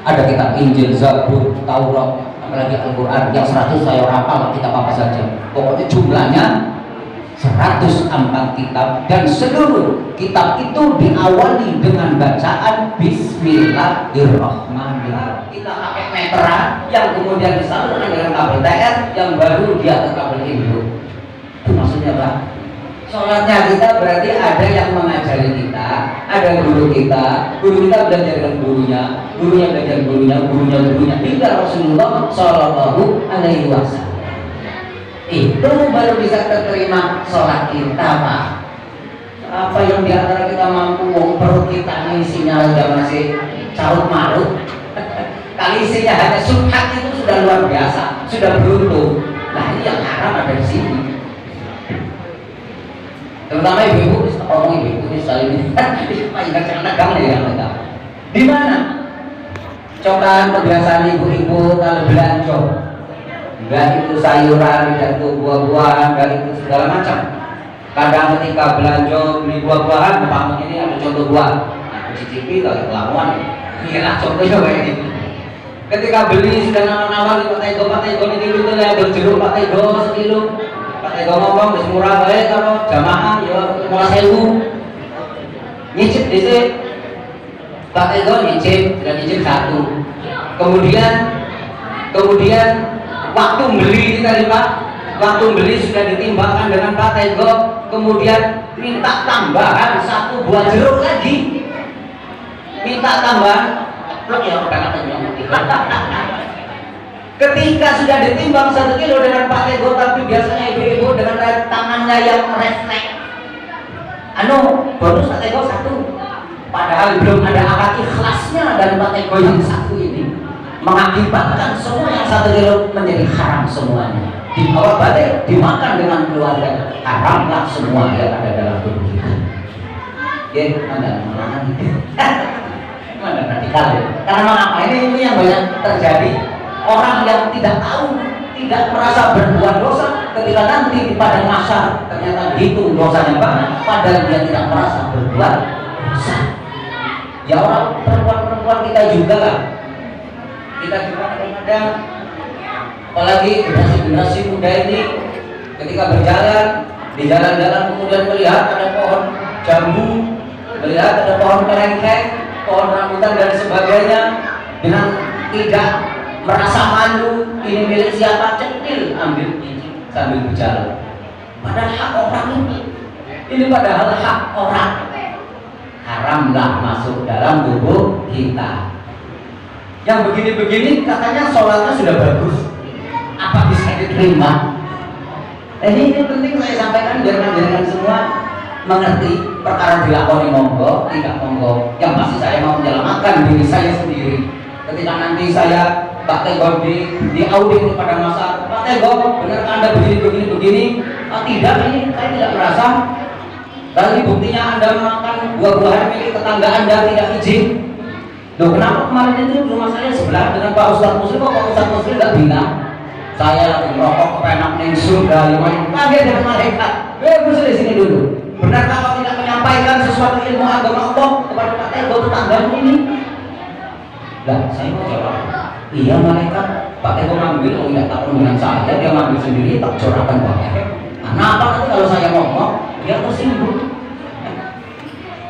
Ada kitab Injil, Zabur, Taurat, apalagi Al-Quran yang 100 saya hafal, kitab apa saja. Pokoknya jumlahnya 104 kitab, dan seluruh kitab itu diawali dengan bacaan Bismillahirrahmanirrahim. Kita pakai meteran yang kemudian disalurkan dengan kabel TR yang baru dia ke kabel induk. Itu maksudnya Pak. Sholatnya kita berarti ada yang mengajari kita, ada guru kita belajar dengan gurunya, gurunya belajar gurunya, gurunya gurunya, hingga Rasulullah Shallallahu Alaihi Wasallam. Itu baru bisa terterima sholat kita Pak. Apa yang diantara kita mampu, perut kita isinya sudah masih carut marut, kali isinya hanya subhat itu sudah luar biasa, sudah beruntung. Nah ini yang haram ada di sini. Terutama ibu-ibu, ngomong ibu-ibu ini sekali ini, Pak ingat anak kamu ya di mana? Coba kebiasaan ibu-ibu kalau belanja, enggak itu sayuran, enggak itu buah-buahan, enggak itu segala macam. Kadang ketika belanja beli buah-buahan, Pak ini ada contoh buah, aku cicipi kalau kelamuan, inilah contohnya kayak ini. Ketika beli sudah nawar-nawar, Pak Tego ini dulu tuh ya, jeruk Pak Tego sekilo. Pakai ngomong wis murah bae karo jamaah ya 15.000. Nyicip dhisik. Pakai nyicip dan nyicip satu. Kemudian waktu beli tadi Pak, waktu beli sudah ditimbangkan dengan Pak Tego, kemudian minta tambahan 1 buah jeruk lagi. minta tambahan blok ya ketika sudah ditimbang 1 kilo dengan Pak Tego, tapi biasanya ibu-ibu dengan tangannya yang refleks bonus Pak Tego 1, padahal belum ada akad ikhlasnya dari Pak Tego yang 1 ini, mengakibatkan semua yang 1 kilo menjadi haram semuanya, dibawa balik dimakan dengan keluarga, haramlah semua yang ada dalam tubuh kita. Mana radikal ya? Karena mengapa ini yang banyak terjadi, orang yang tidak tahu, tidak merasa berbuat dosa, ketika nanti di padang mahsyar ternyata dihitung dosanya banyak, padahal dia tidak merasa berbuat dosa. Ya orang perempuan-perempuan kita juga lah, kita juga kadang-kadang, apalagi generasi muda ini, ketika berjalan di jalan-jalan kemudian melihat ada pohon jambu, melihat ada pohon kelengkeng, pohon rambutan dan sebagainya, dengan tidak merasa malu, ini milik siapa, centil ambil biji sambil berjalan. Padahal hak orang ini padahal hak orang, haramlah masuk dalam tubuh kita. Yang begini-begini katanya sholatnya sudah bagus, apa bisa diterima? Ini penting saya sampaikan biar kalian semua mengerti. Perkara dilakoni monggo, tidak monggo, yang pasti saya mau menyelamatkan diri saya sendiri. Ketika nanti saya Pak Tego di audit kepada masa, Pak Tego benar Anda begini? Tidak, ini saya tidak merasa. Lalu buktinya Anda makan buah-buahan milik tetangga Anda tidak izin. Loh, kenapa kemarin itu rumah saya sebelah dengan Pak Ustadz Muslim, kok Pak Ustadz Muslim nggak bilang saya lagi merokok kepenak ning surga, kaget dari malaikat. Di sini dulu. Benar kalau tidak menyampaikan sesuatu ilmu agama Allah kepada Pak Tego tetangga ini? Lah, saya mau jawab, iya malaikat, Pak Tego ngambil, tidak takut dengan saya, dia ngambil sendiri, tak curahkan pakai. Kenapa nanti kalau saya ngomong, dia tersinggung.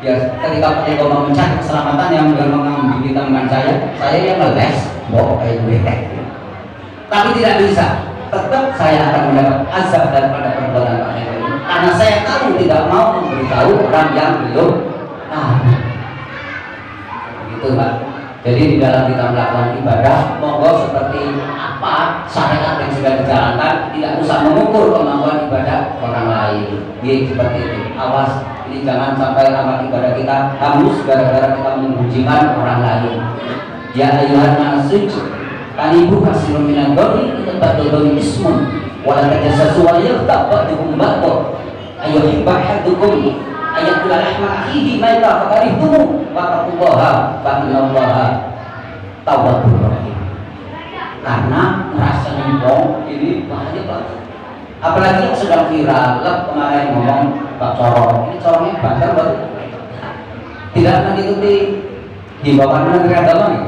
Ya, ketika Pak Tego mau mencari keselamatan yang mengambil di tangan saya yang ngeles, bawa kayak gue. Tapi tidak bisa, tetap saya akan mendapat azab daripada perbuatan Pak Tego ini, karena saya tahu tidak mau memberitahu orang yang belum tahu. Begitu Pak. Jadi di dalam kita melakukan ibadah, monggo seperti apa syariat yang sudah dijalankan, tidak usah mengukur kemampuan ibadah orang lain. Seperti itu. Awas, ini jangan sampai amal ibadah kita hangus gara-gara kita memujikan orang lain. Ya ayuhan nasij, kalibu kasirun minal ghairi tabaddalun ismun wa la tajassasu wa yaghtab ba'dukum ba'd. Ayyuhibbu ahadukum ayakula rahma akhihi maita fakarihtumu wa taqullaha fa innallaha tawwabur rahim. Karena merasa nyimpong ini bahaya banget. Apalagi yang sedang viral, kemarin ngomong Pak Corong, ini corongnya bandar baru tidak akan diikuti himbauan Menteri Agama nih.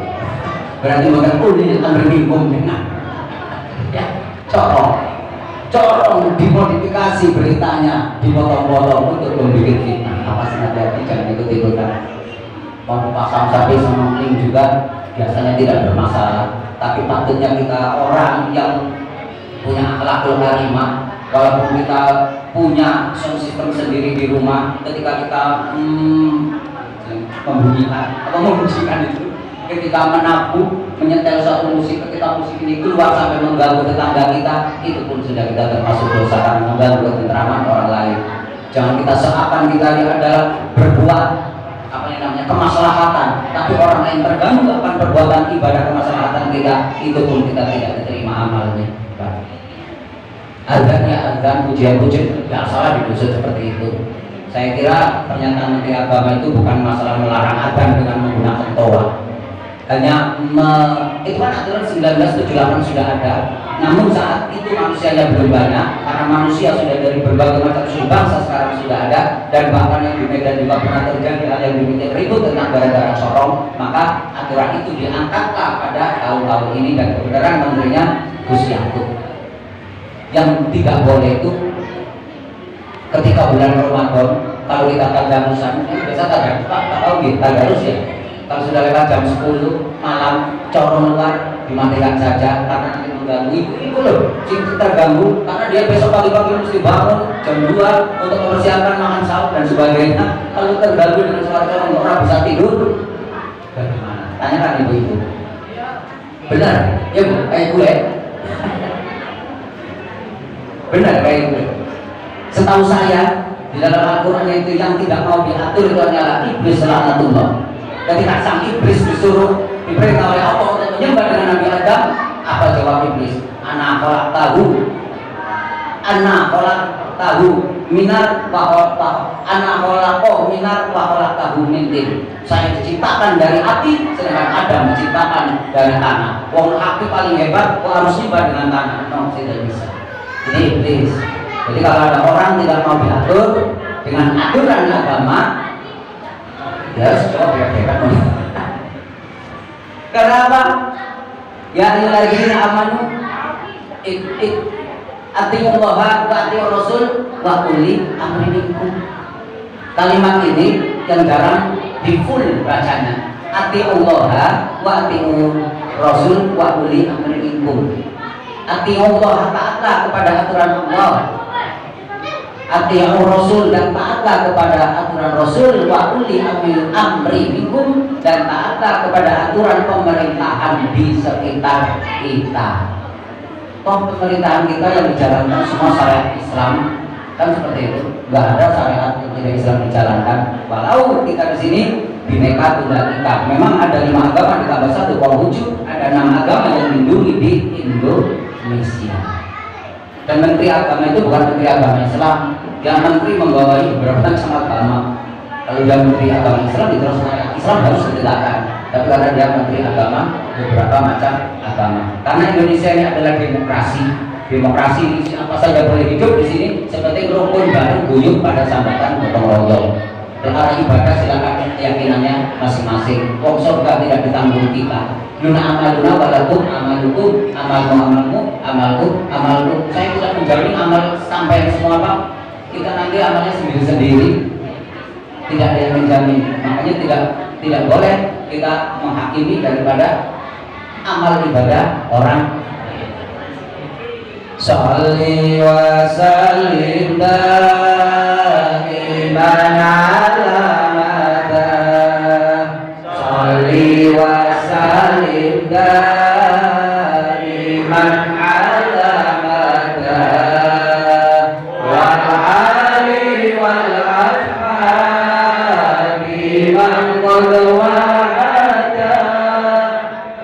Berarti bukan ini akan berhimbau dengan ya corong dimodifikasi beritanya, dipotong-potong untuk membuat fitnah. Apa sih hati-hati, jangan ikut-ikutan. Mau pasang sapi sama link juga biasanya tidak bermasalah, tapi patutnya kita orang yang punya akhlakul karimah, walaupun kita punya sound system sendiri di rumah, ketika kita membunyikan itu, ketika menabuh, menyetel satu musik, ketika musik ini keluar sampai mengganggu tetangga kita, itu pun sudah kita termasuk dosa karena mengganggu ketentraman orang lain. Jangan kita seakan kita adalah berbuat apa yang namanya kemaslahatan, tapi orang lain terganggu akan perbuatan ibadah kemaslahatan kita, itu pun kita tidak diterima amalnya. Azan ya azan, pujian-pujian tidak salah di dosa seperti itu. Saya kira pernyataan Menteri Agama itu bukan masalah melarang azan dengan menggunakan toa. Hanya itu kan aturan 1978 sudah ada. Namun saat itu manusianya belum banyak, karena manusia sudah dari berbagai macam suku bangsa sekarang sudah ada, dan bahkan yang di Medan juga pernah terjadi hal yang demikian ribut tentang gara-gara corong. Maka aturan itu diangkatlah pada tahun-tahun ini, dan kebenaran menterinya Gus Yakub. Yang tidak boleh itu ketika bulan Ramadan, kalau kita tadarusan, biasa tadarus, Pak tahu gitu, tadarus ya. Kalau sudah lewat jam 10 malam, corong luar dimatikan saja karena nanti mengganggu ibu loh. Cinta terganggu karena dia besok pagi-pagi mesti bangun jam 2 untuk mempersiapkan makan sahur dan sebagainya. Kalau terganggu dengan suara corong, orang bisa tidur. Dan Tanyakan ibu-ibu. Benar? Ya bu, kayak gue. Benar kayak gue. Setahu saya di dalam Al-Quran itu yang tidak mau diatur itu adalah iblis laknatullah. Ketika sang iblis disuruh diperintah oleh Allah untuk menyembah dengan Nabi Adam, apa jawab iblis? Ana kolak tahu minar ana kolak tahu mintin. Saya diciptakan dari api, sedangkan Adam diciptakan dari tanah. Wong api paling hebat, kok harus nyembah dengan tanah? No, tidak bisa. Ini iblis. Jadi kalau ada orang tidak mau diatur dengan aturan agama, dia harus coba hebat. Karena apa? Ya ayyuhalladzina amanu atiullaha wa atiur rasul wa uli amri minkum. Kalimat ini yang jarang di full bacanya. Atiullaha wa atiur rasul wa uli amri minkum. Atiullaha, taatlah kepada aturan Allah. Atiur rasul, dan taatlah kepada aturan rasul, wa uli amri minkum, dan taatlah kepada aturan pemerintahan di sekitar kita. Toh pemerintahan kita yang dijalankan semua syariat Islam, kan seperti itu. Nggak ada syariat yang tidak Islam dijalankan. Walau kita di sini bineka tunggal ika. Memang ada 5 agama ditambah 1 Konghucu, ada 6 agama yang dilindungi di Indonesia. Dan menteri agama itu bukan menteri agama Islam, yang menteri membawahi beberapa macam agama. Kalau dia menteri agama Islam, terus Islam harus ditegakkan. Tapi karena dia menteri agama, beberapa macam agama. Karena Indonesia ini adalah demokrasi. Demokrasi ini apa saja boleh hidup di sini, seperti rukun baru guyup pada sambatan gotong royong. Perkara ibadah silakan keyakinannya masing-masing. Wong surga tidak ditanggung kita. Luna amaluna walakum amalukum, amalku. Saya tidak menjamin amal sampai semua Pak. Kita nanti amalnya sendiri-sendiri. Tidak ada yang menjamin. Makanya tidak boleh kita menghakimi daripada amal ibadah orang. Sholli wa sallim daiman ala mada. Sholli wa sallim daiman ala mada. Wal ali wal ashabi man qad wa'ada.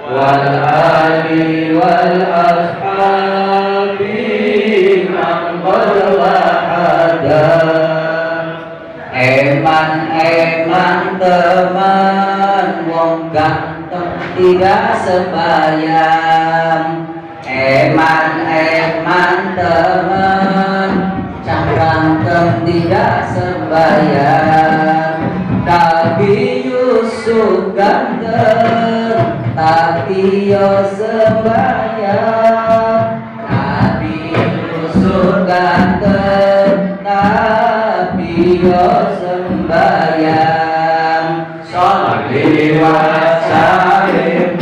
Wal ali wal ashabi eman teman wong ganteng tidak sembayang. Eman teman cah ganteng tidak sembayang. Tapi Yusuf ganteng tapi yo sembayang. Nabi Yusuf ganteng tapi yo sembayang. Sholli wa sallim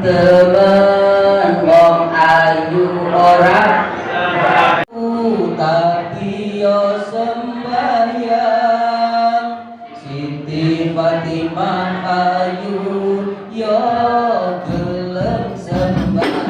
temen wong ayu ora tapi yo sembayang. Siti Fatimah ayu yo gelem sembayang.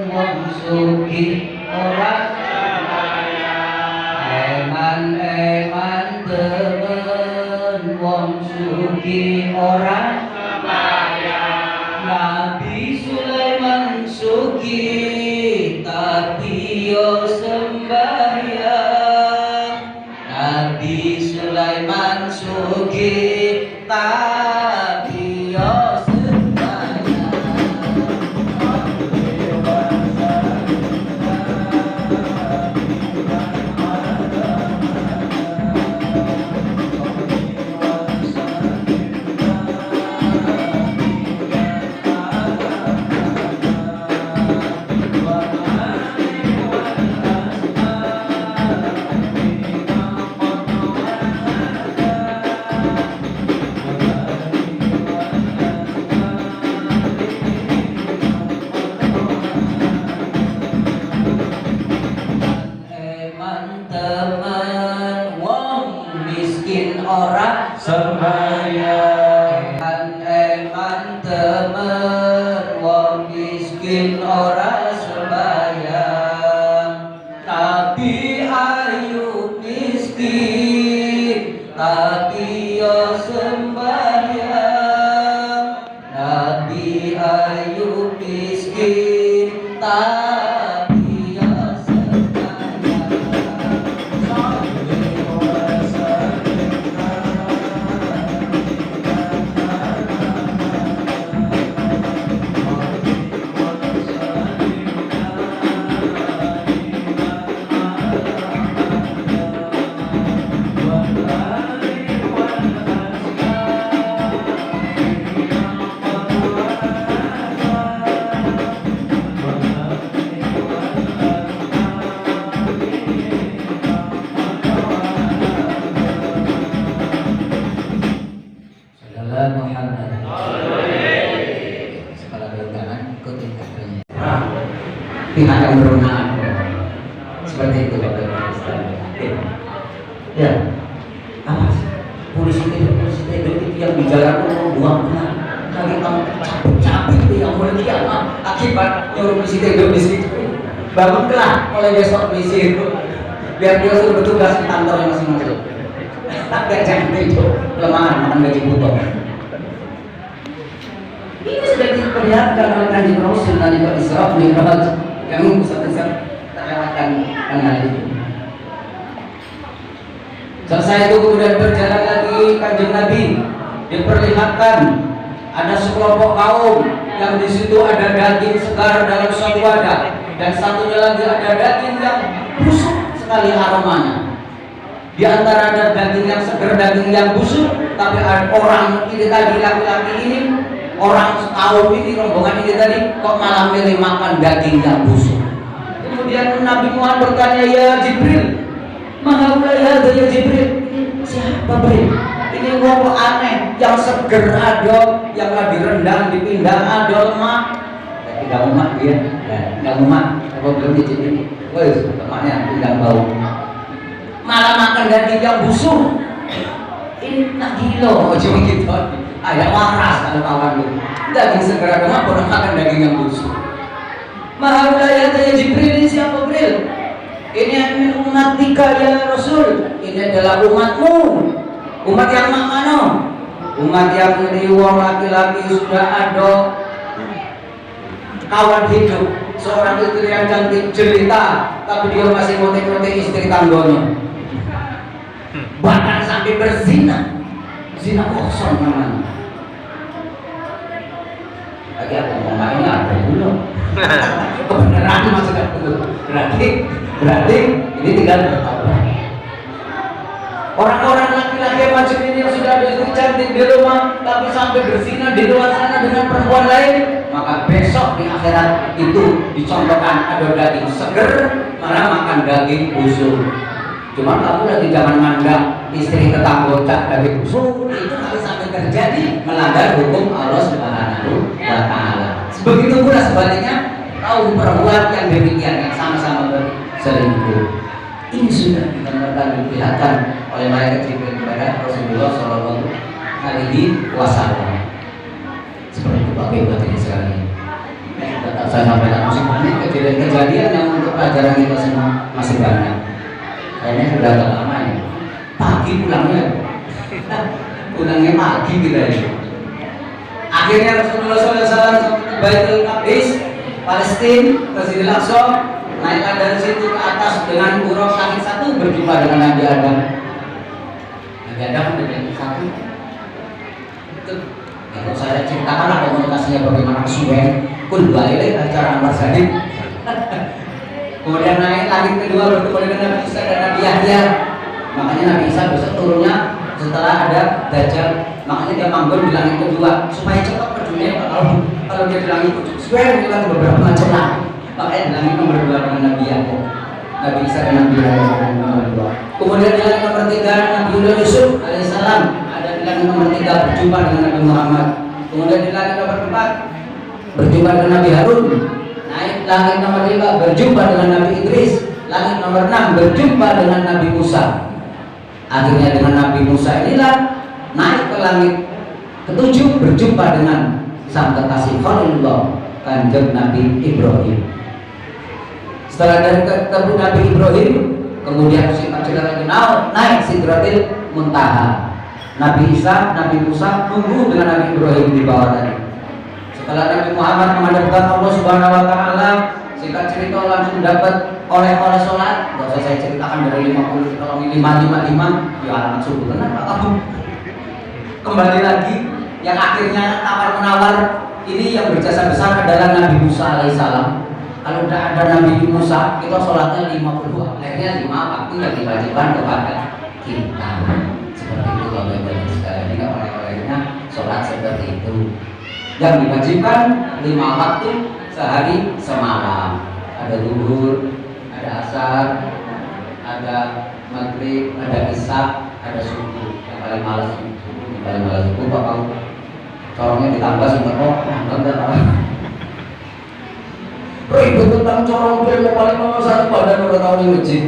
wong sugih ora eman-eman temen wong sugih ora Nabi Sulaiman sugih tapi yo sembahyang Nabi Sulaiman sugih tapi yo sembahyang teman wong miskin ora sembahyang eman temen wong miskin ora sembahyang tapi ayu miskin tapi yo sembahyang Nabi ayu miskin tapi yo Muhammad. Sekolah berundangan ikutin katanya. Pihak yang berwenang seperti itu Bapak Ibu. Ya, apa sih? Polisi itu yang bicara tuh buang lagi kamu capek itu yang mulai kiamat akibat nyuruh polisi di situ. Bangunlah mulai besok polisi itu biar dia suruh bertugas di kantornya masing-masing. Tak jangan itu kelemahan makan gaji butuh. Ini sudah diperlihatkan oleh Kanjeng Rasul dari Isra Mi'raj yang Ustaz terlewatkan hal itu. Selesai itu kemudian berjalan lagi Kanjeng Nabi diperlihatkan ada sekelompok kaum yang di situ ada daging segar dalam suatu wadah dan satunya lagi ada daging yang busuk sekali aromanya. Di antara ada daging yang segar, daging yang busuk, tapi ada orang ini tadi laki-laki ini, orang kaum ini, rombongan ini tadi kok malah milih makan daging yang busuk. Kemudian Nabi Muhammad bertanya, ya Jibril, mana ya Jibril? Siapa Jibril? Ini ngomong aneh, yang seger ada, yang lagi rendang dipindang ada lemak. Tidak lemak dia, tidak lemak. Apa belum dicicip? Wes, lemaknya pindang bau. Malah makan daging yang busuk. Ini nak gila, cuma gitu. Ayah waras kalau kawan lu. Daging segera dong, apa makan daging yang busuk. Mahaulaya tanya Jibril, ini siapa Jibril? Ini min umatika ya Rasul. Ini adalah umatmu. Umat yang mana? Umat yang dari wong laki-laki sudah ada kawan hidup, seorang istri yang cantik jelita, tapi dia masih ngotek-ngotek istri tangganya. Bahkan sampai berzina, zina kosong namanya. Lagi apa ngomongnya ada dulu. Kebenaran maksudnya dulu. Berarti ini tinggal bertobat. Orang-orang laki-laki macam ini yang sudah ada istri cantik di rumah, tapi sampai berzina di luar sana dengan perempuan lain, maka besok di akhirat itu dicontohkan ada daging seger, malah makan daging busuk. Cuma kamu lagi zaman mandang istri tetangga daging busuk, itu kalau sampai terjadi melanggar hukum Allah Subhanahu wa Ta'ala. Begitu pula sebaliknya, kaum perempuan yang demikian yang sama-sama berselingkuh. Ini sudah digambarkan diperlihatkan oleh malaikat Jibril kepada Rasulullah Shallallahu Alaihi Wasallam. Seperti itu Bapak Ibu hadirin sekalian. Saya sampaikan musik banyak kejadian-kejadian yang untuk pelajaran kita semua masih banyak. Kayaknya sudah agak lama ya. Pagi pulangnya, pulangnya pagi kita ini. Akhirnya Rasulullah SAW ke Baitul Maqdis, Palestina, ke Sri Aqsa, naiklah dari situ ke atas dengan urut langit satu berjumpa dengan Nabi Adam. Nabi Adam dengan satu. Itu kalau saya ceritakan komunikasinya bagaimana kesuwen, kun balik acara Anwar Sadik. Kemudian naik langit kedua bertemu dengan Nabi Isa dan Nabi Yahya. Makanya Nabi Isa besok turunnya setelah ada Dajjal. Makanya dia manggon di langit kedua supaya cepat ke dunia. Kalau dia di langit kedua, sebenarnya kita beberapa macam lah. Makanya di langit nomor 2 dengan Nabi Yahya, Nabi Isa dan Nabi Yahya nomor 2. Kemudian di langit nomor 3 Nabi Yusuf alaihissalam ada di langit nomor 3 berjumpa dengan Nabi Muhammad. Kemudian di langit nomor 4 berjumpa dengan Nabi Harun. Naik langit nomor 5 berjumpa dengan Nabi Idris. Langit nomor 6 berjumpa dengan Nabi Musa. Akhirnya dengan Nabi Musa inilah naik ke langit ke-7 berjumpa dengan sang kekasih Khalilullah Kanjeng Nabi Ibrahim. Setelah dari ketemu Nabi Ibrahim, kemudian singkat cerita lagi naik Sidratil Muntaha. Nabi Isa, Nabi Musa tunggu dengan Nabi Ibrahim di bawah tadi. Setelah Nabi Muhammad menghadapkan Allah Subhanahu Wa Taala, singkat cerita langsung dapat oleh sholat. Gak usah saya ceritakan dari 50 kalau 555 ya anak subuh tenang Pak Kamu. Kembali lagi yang akhirnya tawar menawar ini yang berjasa besar adalah Nabi Musa alaihissalam. Kalau tidak ada Nabi Musa kita sholatnya 50. Akhirnya 5 waktu yang diwajibkan kepada kita. Seperti itu Bapak-Ibu sekalian. Ini oleh-olehnya sholat seperti itu. Yang diwajibkan 5 waktu sehari semalam. Ada zuhur, ada asar, ada maghrib, ada isya, ada subuh. Yang paling malas subuh, yang paling malas subuh Pak Kau. Corongnya ditambah sih Pak. Ribut tentang corong dia paling nomor 1 pada 2 tahun di masjid.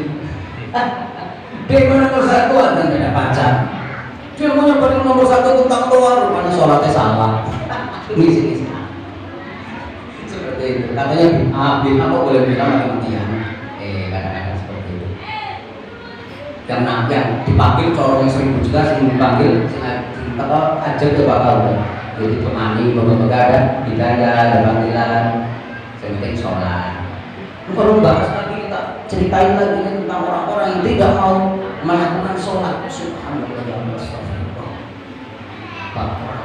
Dia nomor 1 ada tidak pacar. Dia mau paling nomor 1 tentang luar, mana sholatnya salah. Ini seperti itu. Katanya bina kok boleh bilang mati-matian. Kadang-kadang seperti itu. Yang dipanggil corong yang 1000 juga sering dipanggil. Apa aja ke bakal. Jadi temani, bapak-bapak ada hidayah, ada panggilan. Saya penting sholat. Kalau bahas lagi kita ceritain lagi tentang orang-orang yang tidak mau melakukan sholat. Subhanallah ya Allah.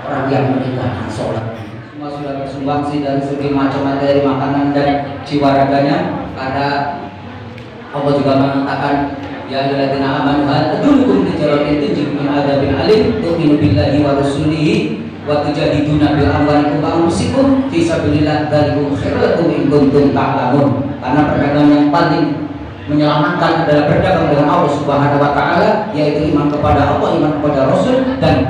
Orang yang meninggalkan sholat semua sudah bersumbangsi dari segi macam materi makanan dan jiwa raganya. Karena Allah juga mengatakan ya ayyuhalladzina amanu hal tadullukum tijaratin tunjikum min adzabin alim tu'minu billahi wa rasulihi wa tujahiduna bil amwalikum wa anfusikum fi sabilillah dzalikum khairul lakum in kuntum ta'lamun. Karena perdagangan yang paling menyelamatkan adalah berdagang dengan Allah Subhanahu Wa Taala, yaitu iman kepada Allah, iman kepada Rasul, dan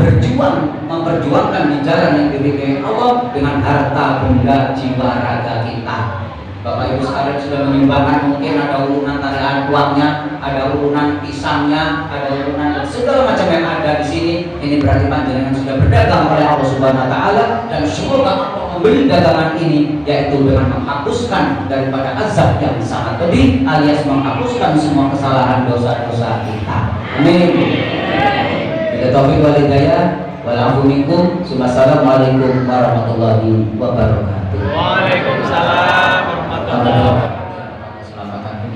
memperjuangkan di jalan yang diberikan Allah dengan harta benda jiwa raga kita. Bapak Ibu sekalian sudah menyumbangkan, mungkin ada urunan tarian uangnya, ada urunan pisangnya, ada urunan segala macam yang ada di sini. Ini berarti panjenengan sudah berdagang oleh Allah Subhanahu Wa Taala, dan semoga Allah membeli dagangan ini, yaitu dengan menghapuskan daripada azab yang sangat pedih, alias menghapuskan semua kesalahan dosa-dosa kita. Amin. Bila taufiq wal hidayah, wal minkum. Wassalamualaikum warahmatullahi wabarakatuh. Waalaikumsalam warahmatullahi wabarakatuh.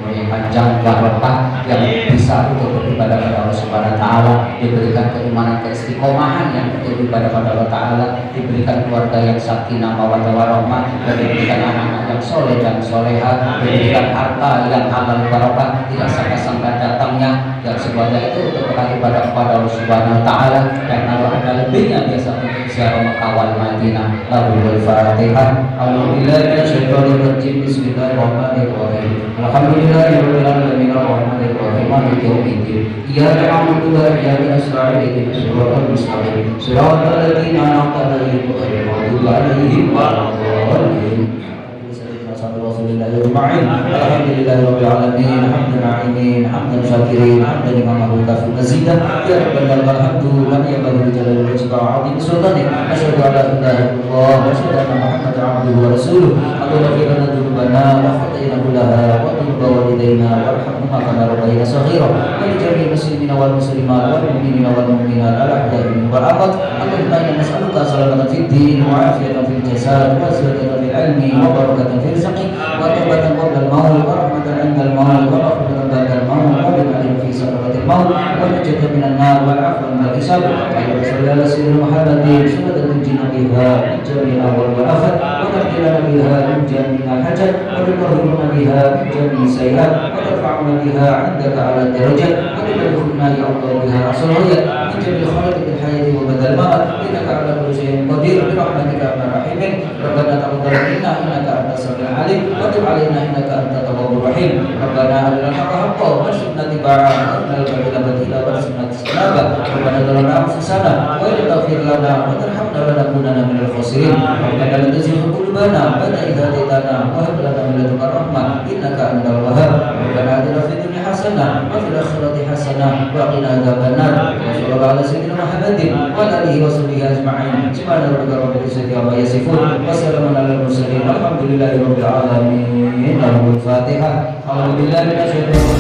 Yang panjang barokah yang bisa untuk beribadah pada Allah Subhanahu Wa Taala, diberikan keimanan keistiqomahan yang untuk beribadah pada Allah Taala, diberikan keluarga yang sakinah mawaddah warahmah, dan diberikan anak-anak yang soleh dan soleha, diberikan harta yang halal barokah, tidak sangka-sangka datangnya, dan semuanya itu untuk beribadah kepada Allah Subhanahu Wa Taala. Dan kalau ada lebihnya biasa untuk ziarah Makkah wal Madinah. Lahul Fatihah. Alhamdulillah Bismillahirrahmanirrahim. Alhamdulillahirabbil alamin arrahmanirrahim maliki yaumiddin. Iyyaka na'budu wa iyyaka nasta'in ihdinas siratal mustaqim siratal ladzina an'amta 'alaihim ghairil maghdubi 'alaihim waladdallin. ashabi Rasulillah ajma'in. Alhamdulillahirabbil alamin, hamdan na'imin, hamdan syakirin, hamdan liman kafi mazidan. Ya rabbana alhamdu lana ya bari jalal wajhika wa 'azim sultanik. Asyhadu an la ilaha illallah wa asyhadu anna Muhammadan 'abduhu wa rasuluh. Allahumma ighfir lana dzunubana wa khata'ina kullaha wa dhunub walidayna warhamhuma kama rabbayana shaghira. Wa li jami'il muslimina wal muslimat wal mu'minina wal mu'minat al ahya'i minhum wal amwat. Allahumma inna nas'aluka salamatan fid din wa 'afiyatan fil jasad wa ziyadatan fil ilmi wa barakatan fil rizqi wa tawbatan qabla al-maut wa rahmatan 'inda al-maut wa maghfiratan ba'da al-maut wa bi'ilmin fi sakratil maut wa najatan minan nar wal 'afwan min al-hisab. Allahumma shalli ala sayyidina Muhammadin sunnatan tunjina biha min jami'il ahwal wal afat wa taqilana biha min jami'il hajat wa tutahhiruna biha min jami'is sayyi'at wa tarfa'una biha 'indaka 'ala darajat wa tudkhiluna ya Allah biha asal hayat min jami'il khalaiqil hayati wa badal maut innaka 'ala kulli shay'in qadir bi rahmatika ya arhamar rahimin. Rabbana taqabbal minna innaka antas samiul 'alim wa tub 'alaina innaka antat tawwabur rahim. Rabbana arina al-haqqa haqqan warzuqna ittiba'ahu wa arina al-batila batila warzuqna ijtinabah. Rabbana zalamna anfusana wa in taghfir lana wa tarhamna lanakunanna minal khasirin. Rabbana la tuzigh qulubana ba'da idh hadaytana wa hab lana min ladunka rahmah innaka antal wahhab. Rabbana atina fid dunya hasanah wa fil akhirati hasanah wa qina adzabannar. Wa sallallahu ala sayyidina Muhammadin wa ala alihi wa sahbihi ajma'in. Subhana rabbika rabbil izzati amma yasifun wa salamun alal mursalin walhamdulillahi rabbil alamin. Al-Fatihah. A'udzu billahi minasy syaithanir rajim.